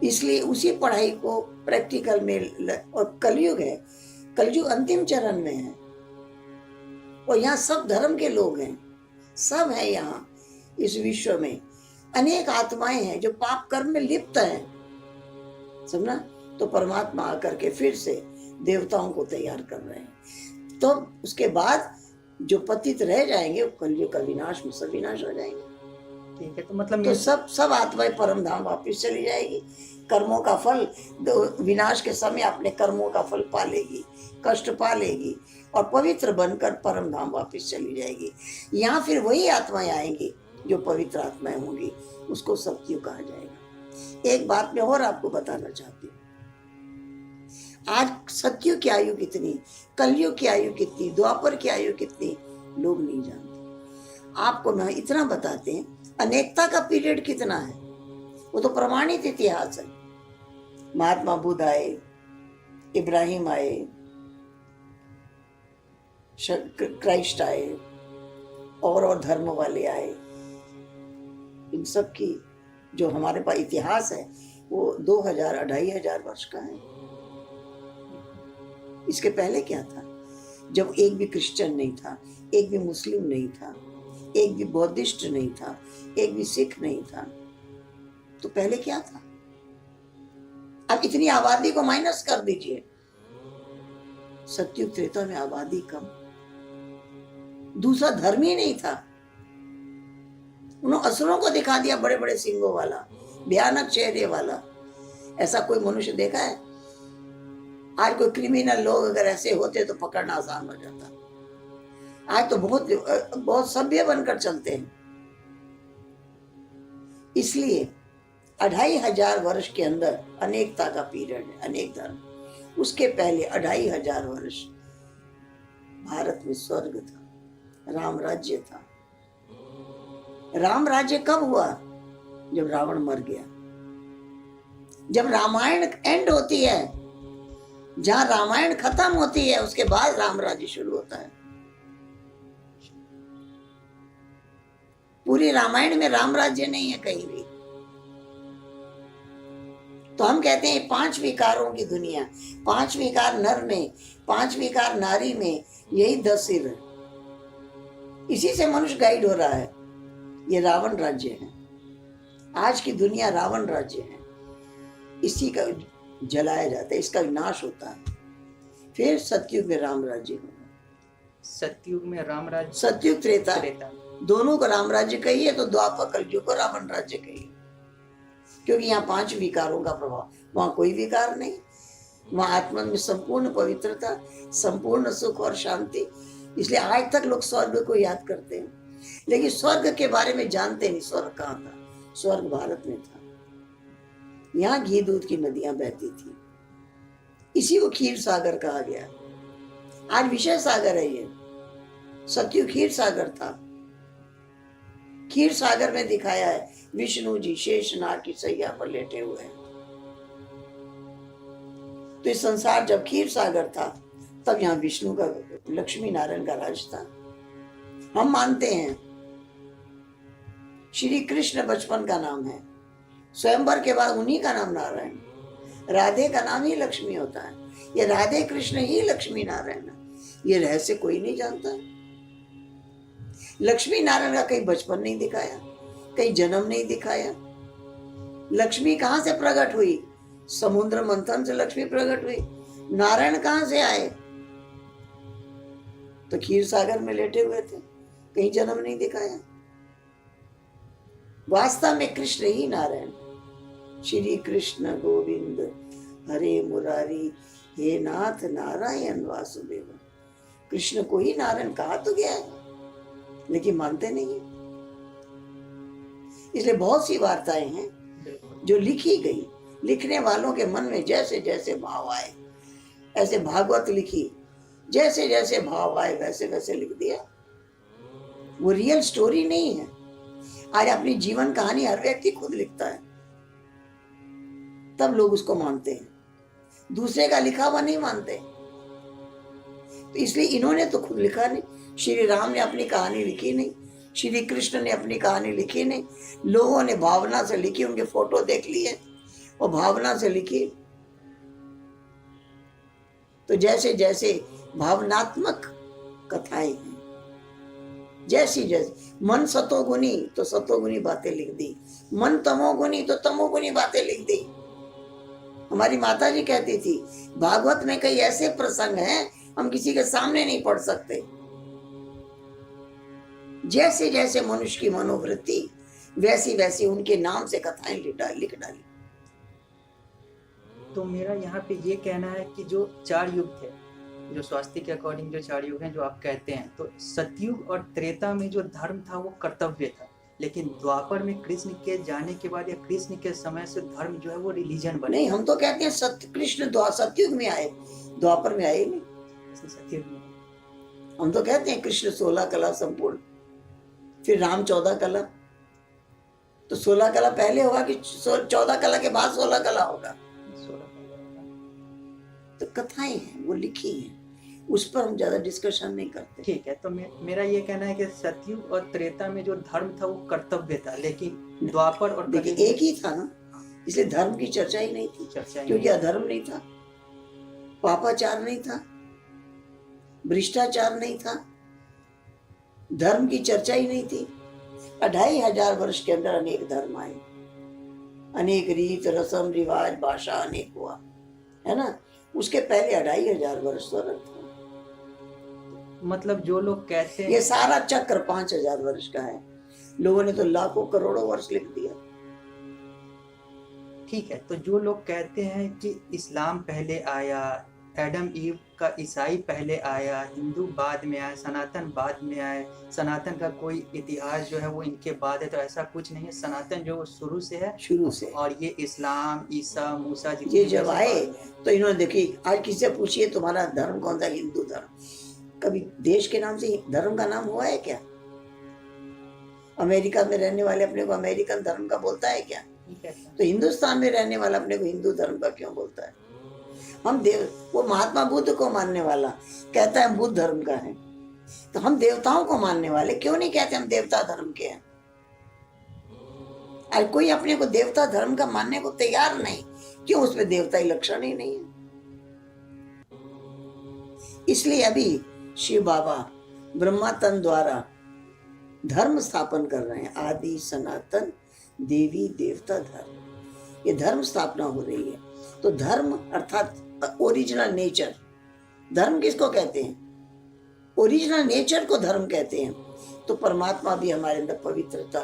इसलिए उसी पढ़ाई को प्रैक्टिकल में, और कलयुग है, कलयुग अंतिम चरण में है, और यहाँ सब धर्म के लोग हैं, सब हैं यहाँ इस विश्व में। अनेक आत्माएं हैं जो पाप कर्म में लिप्त हैं, समझना। तो परमात्मा आकर के फिर से देवताओं को तैयार कर रहे हैं। तो उसके बाद जो पतित रह जाएंगे वो कलयुग का विनाश में सब विनाश हो जाएंगे।
ठीक है, तो मतलब
तो सब आत्माएं परम धाम वापिस चली जाएगी। कर्मों का फल, विनाश के समय अपने कर्मों का फल पा लेगी, कष्ट पा लेगी, और पवित्र बनकर परम धाम वापिस चली जाएगी। यहाँ फिर वही आत्माएं आएंगी जो पवित्र आत्माएं होंगी, उसको सत्यु कहा जाएगा। एक बात मैं और आपको बताना चाहती हूँ। आज सत्यु की आयु कितनी, कलयुग की आयु कितनी, द्वापर की आयु कितनी, लोग नहीं जानते। आपको ना इतना बताते हैं, अनेकता का पीरियड कितना है वो तो प्रमाणित इतिहास है। महात्मा बुद्ध आए, इब्राहिम आए, क्राइस्ट आए, और धर्म वाले आए। इन सब की जो हमारे पास इतिहास है वो 2000-2500 वर्ष का है। इसके पहले क्या था? जब एक भी क्रिश्चियन नहीं था, एक भी मुस्लिम नहीं था, एक भी बौद्धिस्ट नहीं था, एक भी सिख नहीं था, तो पहले क्या था? अब इतनी आबादी को माइनस कर दीजिए। सत्युग त्रेता में आबादी कम, दूसरा धर्म ही नहीं था। उन्होंने असुरों को दिखा दिया, बड़े बड़े सिंगों वाला, भयानक चेहरे वाला। ऐसा कोई मनुष्य देखा है? आज कोई क्रिमिनल लोग अगर ऐसे होते तो पकड़ना आसान हो जाता। आज तो बहुत सभ्य बनकर चलते हैं। इसलिए 2500 वर्ष के अंदर अनेकता का पीरियड है, अनेक धर्म। उसके पहले 2500 वर्ष भारत में स्वर्ग था, राम राज्य था। राम राज्य कब हुआ? जब रावण मर गया। जब रामायण एंड होती है, जहां रामायण खत्म होती है, उसके बाद राम राज्य शुरू होता है। पूरी रामायण में राम राज्य नहीं है कहीं भी। तो हम कहते हैं 5 विकारों की दुनिया, 5 विकार नर में, 5 विकार नारी में, यही 10 सिर है। इसी से मनुष्य गाइड हो रहा है। ये रावण राज्य है, आज की दुनिया रावण राज्य है। इसी का जलाया जाता है, इसका विनाश होता है। फिर सतयुग में राम राज्य होगा।
सतयुग में राम राज्य,
सतयुग त्रेता दोनों को राम राज्य कहिए, तो द्वापर कलयुग को रावण राज्य कहिए। क्योंकि यहाँ 5 विकारों का प्रभाव, वहां कोई विकार नहीं। वहां आत्मा में संपूर्ण पवित्रता, संपूर्ण सुख और शांति। इसलिए आज तक लोग स्वर्ग को याद करते हैं, लेकिन स्वर्ग के बारे में जानते नहीं। स्वर्ग कहाँ था? स्वर्ग भारत में था। यहाँ घी दूध की नदियां बहती थी, इसी को क्षीर सागर कहा गया। आज विषय सागर है ये। सतयुग क्षीर सागर था। क्षीर सागर में दिखाया है विष्णु जी शेषनाग की सैया पर लेटे हुए हैं। तो इस संसार जब क्षीर सागर था, तब यहाँ विष्णु का, लक्ष्मी नारायण का राज था। हम मानते हैं श्री कृष्ण बचपन का नाम है, स्वयंवर के बाद उन्हीं का नाम नारायण, राधे का नाम ही लक्ष्मी होता है। ये राधे कृष्ण ही लक्ष्मी नारायण है। ये रहस्य कोई नहीं जानता। लक्ष्मी नारायण का कहीं बचपन नहीं दिखाया, कहीं जन्म नहीं दिखाया। लक्ष्मी कहां से प्रकट हुई? समुद्र मंथन से लक्ष्मी प्रकट हुई। नारायण कहां से आए? तो क्षीर सागर में लेटे हुए थे, कहीं जन्म नहीं दिखाया। वास्तव में कृष्ण ही नारायण। श्री कृष्ण गोविंद हरे मुरारी, हे नाथ नारायण वासुदेव। कृष्ण को ही नारायण कहा तो गया है, लेकिन मानते नहीं है। इसलिए बहुत सी वार्ताएं हैं जो लिखी गई, लिखने वालों के मन में जैसे जैसे भाव आए, ऐसे भागवत लिखी, जैसे जैसे भाव आए वैसे वैसे लिख दिया। वो रियल स्टोरी नहीं है। आज अपनी जीवन कहानी हर व्यक्ति खुद लिखता है, तब लोग उसको मानते हैं, दूसरे का लिखा हुआ नहीं मानते। तो इसलिए इन्होंने तो खुद लिखा नहीं, श्री राम ने अपनी कहानी लिखी नहीं, श्री कृष्ण ने अपनी कहानी लिखी नहीं, लोगों ने भावना से लिखी, उनके फोटो देख लिए और भावना से लिखी। तो जैसे जैसे भावनात्मक कथाएं हैं, जैसी जैसी मन सतोगुनी तो सतोगुनी बातें लिख दी, मन तमोगुनी तो तमोगुनी बातें लिख दी। हमारी माता जी कहती थी भागवत में कई ऐसे प्रसंग हैं हम किसी के सामने नहीं पढ़ सकते। जैसे जैसे मनुष्य की मनोवृत्ति वैसी वैसी उनके नाम से कथाएं लिख डाली।
तो मेरा यहाँ पे ये कहना है कि जो 4 युग थे, जो स्वास्थ्य के अकॉर्डिंग जो 4 युग हैं जो आप कहते हैं, तो सतयुग और त्रेता में जो धर्म था वो कर्तव्य था, लेकिन द्वापर में कृष्ण के जाने के बाद या कृष्ण के समय से धर्म जो है वो रिलीजन बने।
नहीं, हम तो कहते हैं सत्य कृष्ण सतयुग में आए, द्वापर में आए नहीं।
सतयुग में
हम तो कहते हैं कृष्ण 16 कला संपूर्ण, फिर राम 14 कला। तो 16 कला पहले होगा कि 14 कला के बाद 16 कला होगा? तो कथाएं हैं वो लिखी हैं, उस पर हम ज्यादा डिस्कशन नहीं करते।
ठीक है, तो मेरा ये कहना है कि सतयुग और त्रेता में जो धर्म था वो कर्तव्य था, लेकिन द्वापर और
देखिए एक ही था ना, इसलिए धर्म की चर्चा ही नहीं थी, क्योंकि अधर्म नहीं था, पापाचार नहीं था, भ्रष्टाचार नहीं था, धर्म की चर्चा ही नहीं थी। 2500 वर्ष के अंदर अनेक धर्म आए, अनेक रीत रस्म रिवाज भाषा अनेक हुआ, है ना। उसके पहले 2500 वर्ष तो
मतलब जो लोग कहते हैं
ये सारा चक्र 5000 वर्ष का है, लोगों ने तो लाखों करोड़ों वर्ष लिख दिया।
ठीक है, तो जो लोग कहते हैं कि इस्लाम पहले आया, एडम ईव का ईसाई पहले आया, हिंदू बाद में आया, सनातन बाद में आए, सनातन का कोई इतिहास जो है वो इनके बाद है, तो ऐसा कुछ नहीं है। सनातन जो शुरू से है,
शुरू से।
और ये इस्लाम ईसा मूसा
ये जब आए तो इन्होंने देखिए, आज किसी से पूछिए तुम्हारा धर्म कौन सा, हिंदू धर्म। कभी देश के नाम से धर्म का नाम हुआ है क्या? अमेरिका में रहने वाले अपने को अमेरिकन धर्म का बोलता है क्या? तो हिंदुस्तान में रहने वाला अपने को हिंदू धर्म का क्यों बोलता है? हम वो महात्मा बुद्ध को मानने वाला कहता है बुद्ध धर्म का है, तो हम देवताओं को मानने वाले क्यों नहीं कहते हम देवता धर्म के हैं? और कोई अपने को देवता धर्म का मानने को तैयार नहीं, क्यों? उसमें देवता ही लक्षण ही नहीं है। इसलिए अभी शिव बाबा ब्रह्मा तन द्वारा धर्म स्थापन कर रहे हैं, आदि सनातन देवी देवता धर्म, ये धर्म स्थापना हो रही है। तो धर्म अर्थात ओरिजिनल नेचर, धर्म किसको कहते हैं? ओरिजिनल नेचर को धर्म कहते हैं। तो परमात्मा भी हमारे अंदर पवित्रता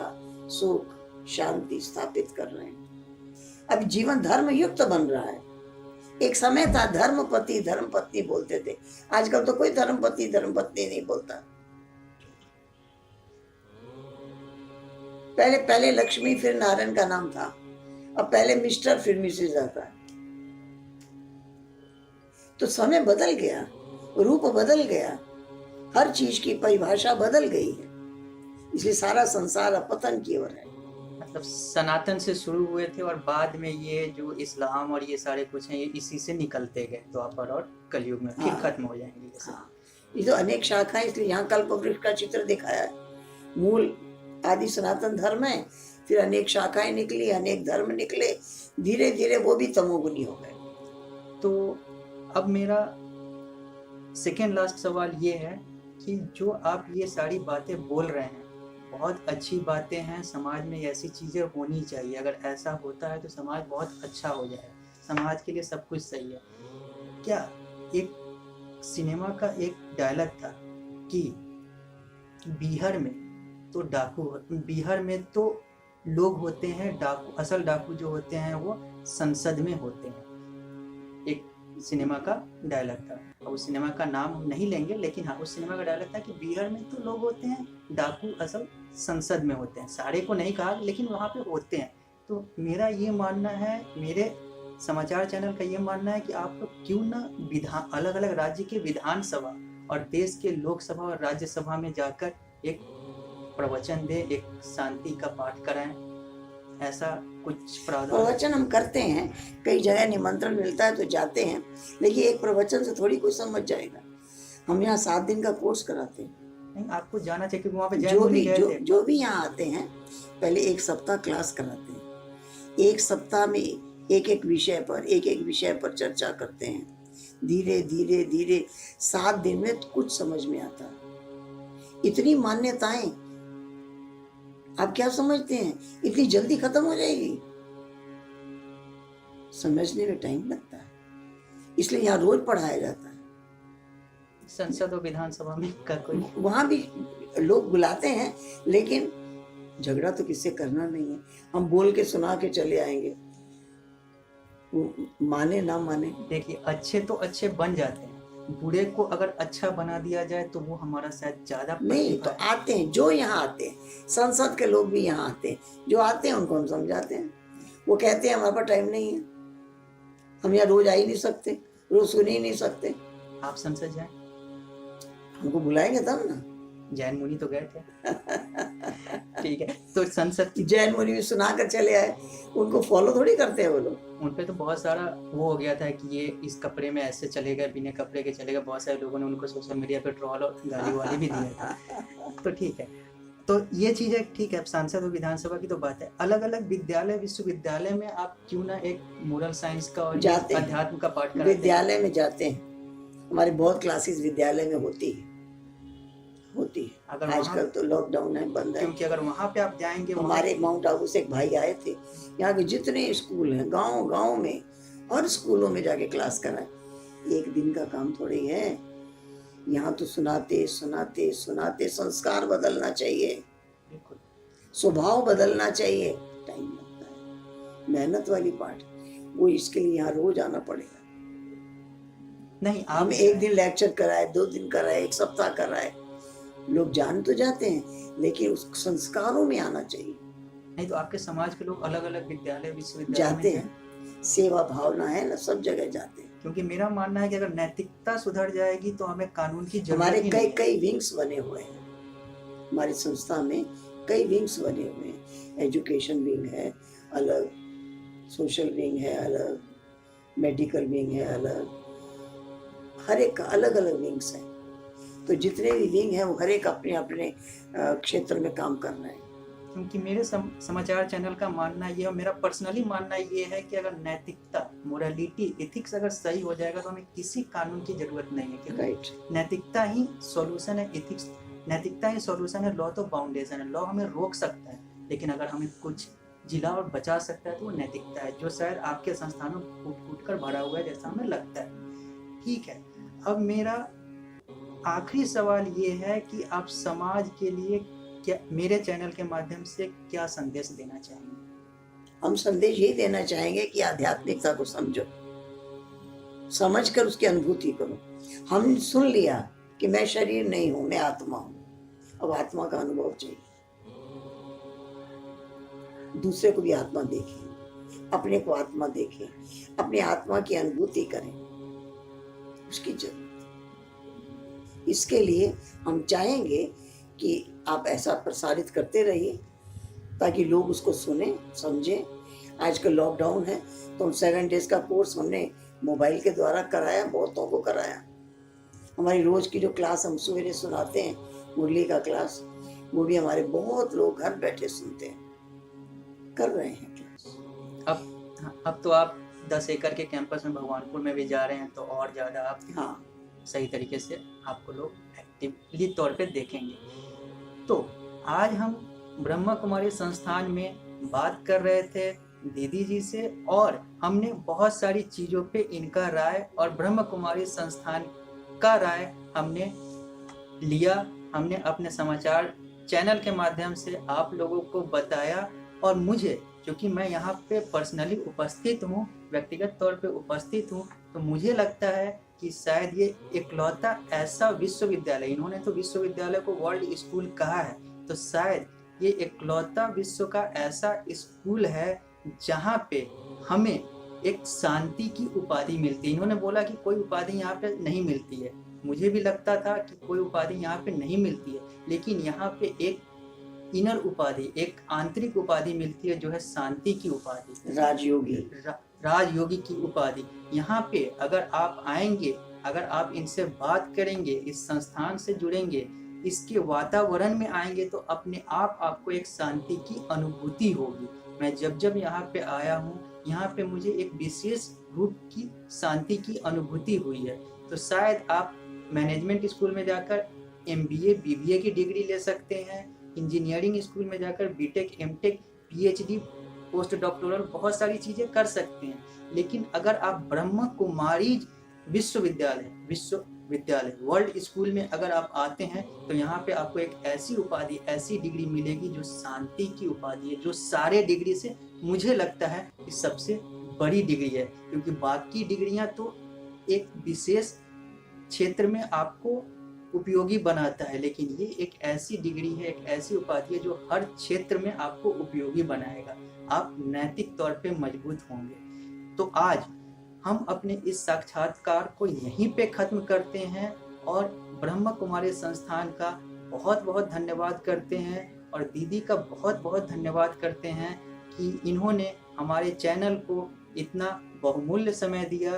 सुख शांति स्थापित कर रहे हैं। अब जीवन धर्म युक्त बन रहा है। एक समय था धर्मपति धर्मपत्नी बोलते थे, आजकल तो कोई धर्मपति धर्मपत्नी नहीं बोलता। पहले लक्ष्मी फिर नारायण का नाम था, अब पहले मिस्टर फिर मिसेज आता है। तो समय बदल गया, रूप बदल गया, हर चीज की परिभाषा बदल गई है, इसलिए सारा संसार पतन की ओर है।
मतलब सनातन से शुरू हुए थे और बाद में ये जो इस्लाम और ये सारे कुछ हैं ये इसी से निकलते गए द्वापर और कलयुग में, फिर खत्म हो जाएंगे।
ये तो अनेक शाखाएं, इसलिए यहाँ कल्प वृक्ष का चित्र दिखाया है। मूल आदि सनातन धर्म है, फिर अनेक शाखाएं निकली, अनेक धर्म निकले, धीरे धीरे वो भी तमोगुनी हो गए।
तो अब मेरा सेकेंड लास्ट सवाल ये है कि जो आप ये सारी बातें बोल रहे हैं बहुत अच्छी बातें हैं, समाज में ऐसी चीज़ें होनी चाहिए, अगर ऐसा होता है तो समाज बहुत अच्छा हो जाए, समाज के लिए सब कुछ सही है। क्या एक सिनेमा का एक डायलॉग था कि बिहार में तो लोग होते हैं डाकू, असल डाकू जो होते हैं वो संसद में होते हैं, एक सिनेमा का डायलॉग था। और उस सिनेमा का नाम हम नहीं लेंगे, लेकिन हाँ उस सिनेमा का डायलॉग था कि बिहार में तो लोग होते हैं डाकू असल संसद में होते हैं। सारे को नहीं कहा लेकिन वहाँ पे होते हैं। तो मेरा ये मानना है, मेरे समाचार चैनल का ये मानना है कि आप लोग क्यों ना अलग अलग राज्य के विधानसभा और देश के लोकसभा और राज्यसभा में जाकर एक प्रवचन दे, एक शांति का पाठ कराएं, ऐसा कुछ प्रावधान?
प्रवचन हम करते हैं, कई जगह निमंत्रण मिलता है तो जाते हैं, लेकिन एक प्रवचन से थोड़ी कोई समझ जाएगा। हम यहाँ 7 दिन का कोर्स कराते हैं।
नहीं, आपको जाना चाहिए क्योंकि वहाँ पे जैन
जो
मुनि
भी
गए थे।
जो भी यहाँ आते हैं पहले 1 सप्ताह क्लास कराते हैं। 1 सप्ताह में एक विषय पर चर्चा करते हैं। धीरे धीरे धीरे 7 दिन में कुछ समझ में आता है। इतनी मान्यताएं आप क्या समझते हैं इतनी जल्दी खत्म हो जाएगी? समझने में टाइम लगता है, इसलिए यहाँ रोज पढ़ाया जाता है।
संसद और विधानसभा में का कोई,
वहां भी लोग बुलाते हैं, लेकिन झगड़ा तो किससे करना नहीं है। हम बोल के सुना के चले आएंगे, वो माने ना माने।
देखिए अच्छे तो अच्छे बन जाते हैं, बुरे को अगर अच्छा बना दिया जाए तो वो हमारा शायद ज्यादा
नहीं तो आते हैं, जो यहाँ आते हैं, संसद के लोग भी यहाँ आते हैं, जो आते हैं उनको हम समझाते हैं। वो कहते हैं हमारे पास टाइम नहीं है, हम यहाँ रोज आ ही नहीं सकते, रोज सुन ही नहीं सकते।
आप संसद जाए,
हमको बुलाएंगे तब ना।
जैन मुनि तो गए थे। ठीक है, तो संसद की
जैन मुनि भी सुना कर चले आए, उनको फॉलो थोड़ी करते हैं वो लोग।
उन पे तो बहुत सारा वो हो गया था कि ये इस कपड़े में ऐसे चलेगा, बिना कपड़े के चलेगा। बहुत सारे लोगों ने उनको सोशल मीडिया पे ट्रोल और गाली वाली भी दिया था। तो ठीक है, तो ये चीज़ें ठीक है। अब सांसद और विधानसभा की तो बात है, अलग अलग विद्यालय विश्वविद्यालय में आप क्यों ना एक मोरल साइंस का और अध्यात्म का पाठ कराते हैं?
विद्यालय में जाते हैं, हमारी बहुत क्लासेस विद्यालय में होती है। आजकल तो लॉकडाउन है, बंद है।
क्योंकि अगर वहाँ पे आप जाएंगे,
हमारे माउंट आबू से एक भाई आए थे, यहाँ के जितने स्कूल हैं गांव में, हर स्कूलों में जाके क्लास कराए। एक दिन का काम थोड़ी है। यहाँ तो सुनाते सुनाते सुनाते संस्कार बदलना चाहिए, स्वभाव बदलना चाहिए, टाइम लगता है, मेहनत वाली पाठ। वो इसके लिए यहाँ रोज आना पड़ेगा।
नहीं,
हम एक दिन लेक्चर कराए, 2 दिन कराए, 1 सप्ताह कराए, लोग जान तो जाते हैं, लेकिन उस संस्कारों में आना चाहिए।
नहीं तो आपके समाज के लोग अलग अलग विद्यालय विश्वविद्यालय
जाते हैं, सेवा भावना है ना, सब जगह जाते हैं।
क्योंकि मेरा मानना है कि अगर नैतिकता सुधर जाएगी तो हमें कानून की जरूरत
हमारे
ही नहीं है।
कई विंग्स बने हुए हैं, हमारी संस्था में कई विंग्स बने हुए हैं। एजुकेशन विंग है अलग, सोशल विंग है अलग, मेडिकल विंग है अलग, हर एक का अलग अलग विंग्स है। तो जितने भी विंग हैं वो हर एक अपने अपने क्षेत्र में काम कर रहे हैं।
क्योंकि मेरे समाचार चैनल का मानना ये है, मेरा पर्सनली मानना ये है कि अगर नैतिकता, मोरालिटी, एथिक्स अगर सही हो जाएगा तो हमें किसी कानून की जरूरत नहीं है। क्योंकि नैतिकता ही सॉल्यूशन है, एथिक्स नैतिकता ही सॉल्यूशन है। लॉ तो फाउंडेशन है, लॉ हमें रोक सकता है, लेकिन अगर हमें कुछ जिला और बचा सकता है तो वो नैतिकता है, जो शायद आपके संस्थानों फूट कर भरा हुआ है जैसा हमें लगता है। ठीक है, अब मेरा आखिरी सवाल ये है कि आप समाज के लिए क्या, मेरे चैनल के माध्यम से क्या संदेश देना चाहेंगे?
हम संदेश यही देना चाहेंगे कि आध्यात्मिकता को समझो, समझकर उसकी अनुभूति करो। हम सुन लिया कि मैं शरीर नहीं हूं, मैं आत्मा हूं, अब आत्मा का अनुभव चाहिए। दूसरे को भी आत्मा देखें, अपने को आत्मा देखें, अपने आत्मा की अनुभूति करें, उसकी जरूरत। इसके लिए हम चाहेंगे कि आप ऐसा प्रसारित करते रहिए ताकि लोग उसको सुने, समझें। आजकल लॉकडाउन है तो 7 डेज का कोर्स हमने मोबाइल के द्वारा कराया, बहुतों को कराया। हमारी रोज की जो क्लास हम सवेरे सुनाते हैं, मुरली का क्लास, वो भी हमारे बहुत लोग घर बैठे सुनते हैं, कर रहे हैं क्लास।
अब तो आप 10 एकड़ के कैंपस में भगवानपुर में भी जा रहे हैं, तो और ज़्यादा आप
हाँ
सही तरीके से आपको लोग एक्टिवली तौर पे देखेंगे। तो आज हम ब्रह्मा कुमारी संस्थान में बात कर रहे थे दीदी जी से, और हमने बहुत सारी चीज़ों पे इनका राय और ब्रह्मा कुमारी संस्थान का राय हमने लिया। हमने अपने समाचार चैनल के माध्यम से आप लोगों को बताया, और मुझे, क्योंकि मैं यहाँ पे पर्सनली उपस्थित हूँ, व्यक्तिगत तौर पे उपस्थित हूँ, तो मुझे लगता है कि शायद ये इकलौता ऐसा विश्वविद्यालय, इन्होंने तो विश्वविद्यालय को वर्ल्ड स्कूल कहा है, तो शायद ये इकलौता विश्व का ऐसा स्कूल है जहाँ पे हमें एक शांति की उपाधि मिलती है। इन्होंने बोला कि कोई उपाधि यहाँ पे नहीं मिलती है, मुझे भी लगता था कि कोई उपाधि यहाँ पे नहीं मिलती है, लेकिन यहाँ पे एक इनर उपाधि, एक आंतरिक उपाधि मिलती है जो है शांति की उपाधि,
राजयोगी।
राजयोगी की उपाधि। यहाँ पे अगर आप आएंगे, अगर आप इनसे बात करेंगे, इस संस्थान से जुड़ेंगे, इसके वातावरण में आएंगे, तो अपने आप आपको एक शांति की अनुभूति होगी। मैं जब जब यहाँ पे आया हूँ, यहाँ पे मुझे एक विशेष रूप की शांति की अनुभूति हुई है। तो शायद आप मैनेजमेंट स्कूल में जाकर MBA BBA की डिग्री ले सकते हैं, इंजीनियरिंग स्कूल में जाकर BTech MTech PhD post doctoral बहुत सारी चीज़ें कर सकते हैं, लेकिन अगर आप ब्रह्म कुमारी विश्वविद्यालय वर्ल्ड स्कूल में अगर आप आते हैं, तो यहाँ पे आपको एक ऐसी उपाधि, ऐसी डिग्री मिलेगी जो शांति की उपाधि है, जो सारे डिग्री से मुझे लगता है कि सबसे बड़ी डिग्री है। क्योंकि बाकी डिग्रियां तो एक विशेष क्षेत्र में आपको उपयोगी बनाता है, लेकिन ये एक ऐसी डिग्री है, एक ऐसी उपाधि है जो हर क्षेत्र में आपको उपयोगी बनाएगा। आप नैतिक तौर पे मजबूत होंगे। तो आज हम अपने इस साक्षात्कार को यहीं पे खत्म करते हैं और ब्रह्म कुमारी संस्थान का बहुत बहुत धन्यवाद करते हैं, और दीदी का बहुत बहुत धन्यवाद करते हैं कि इन्होंने हमारे चैनल को इतना बहुमूल्य समय दिया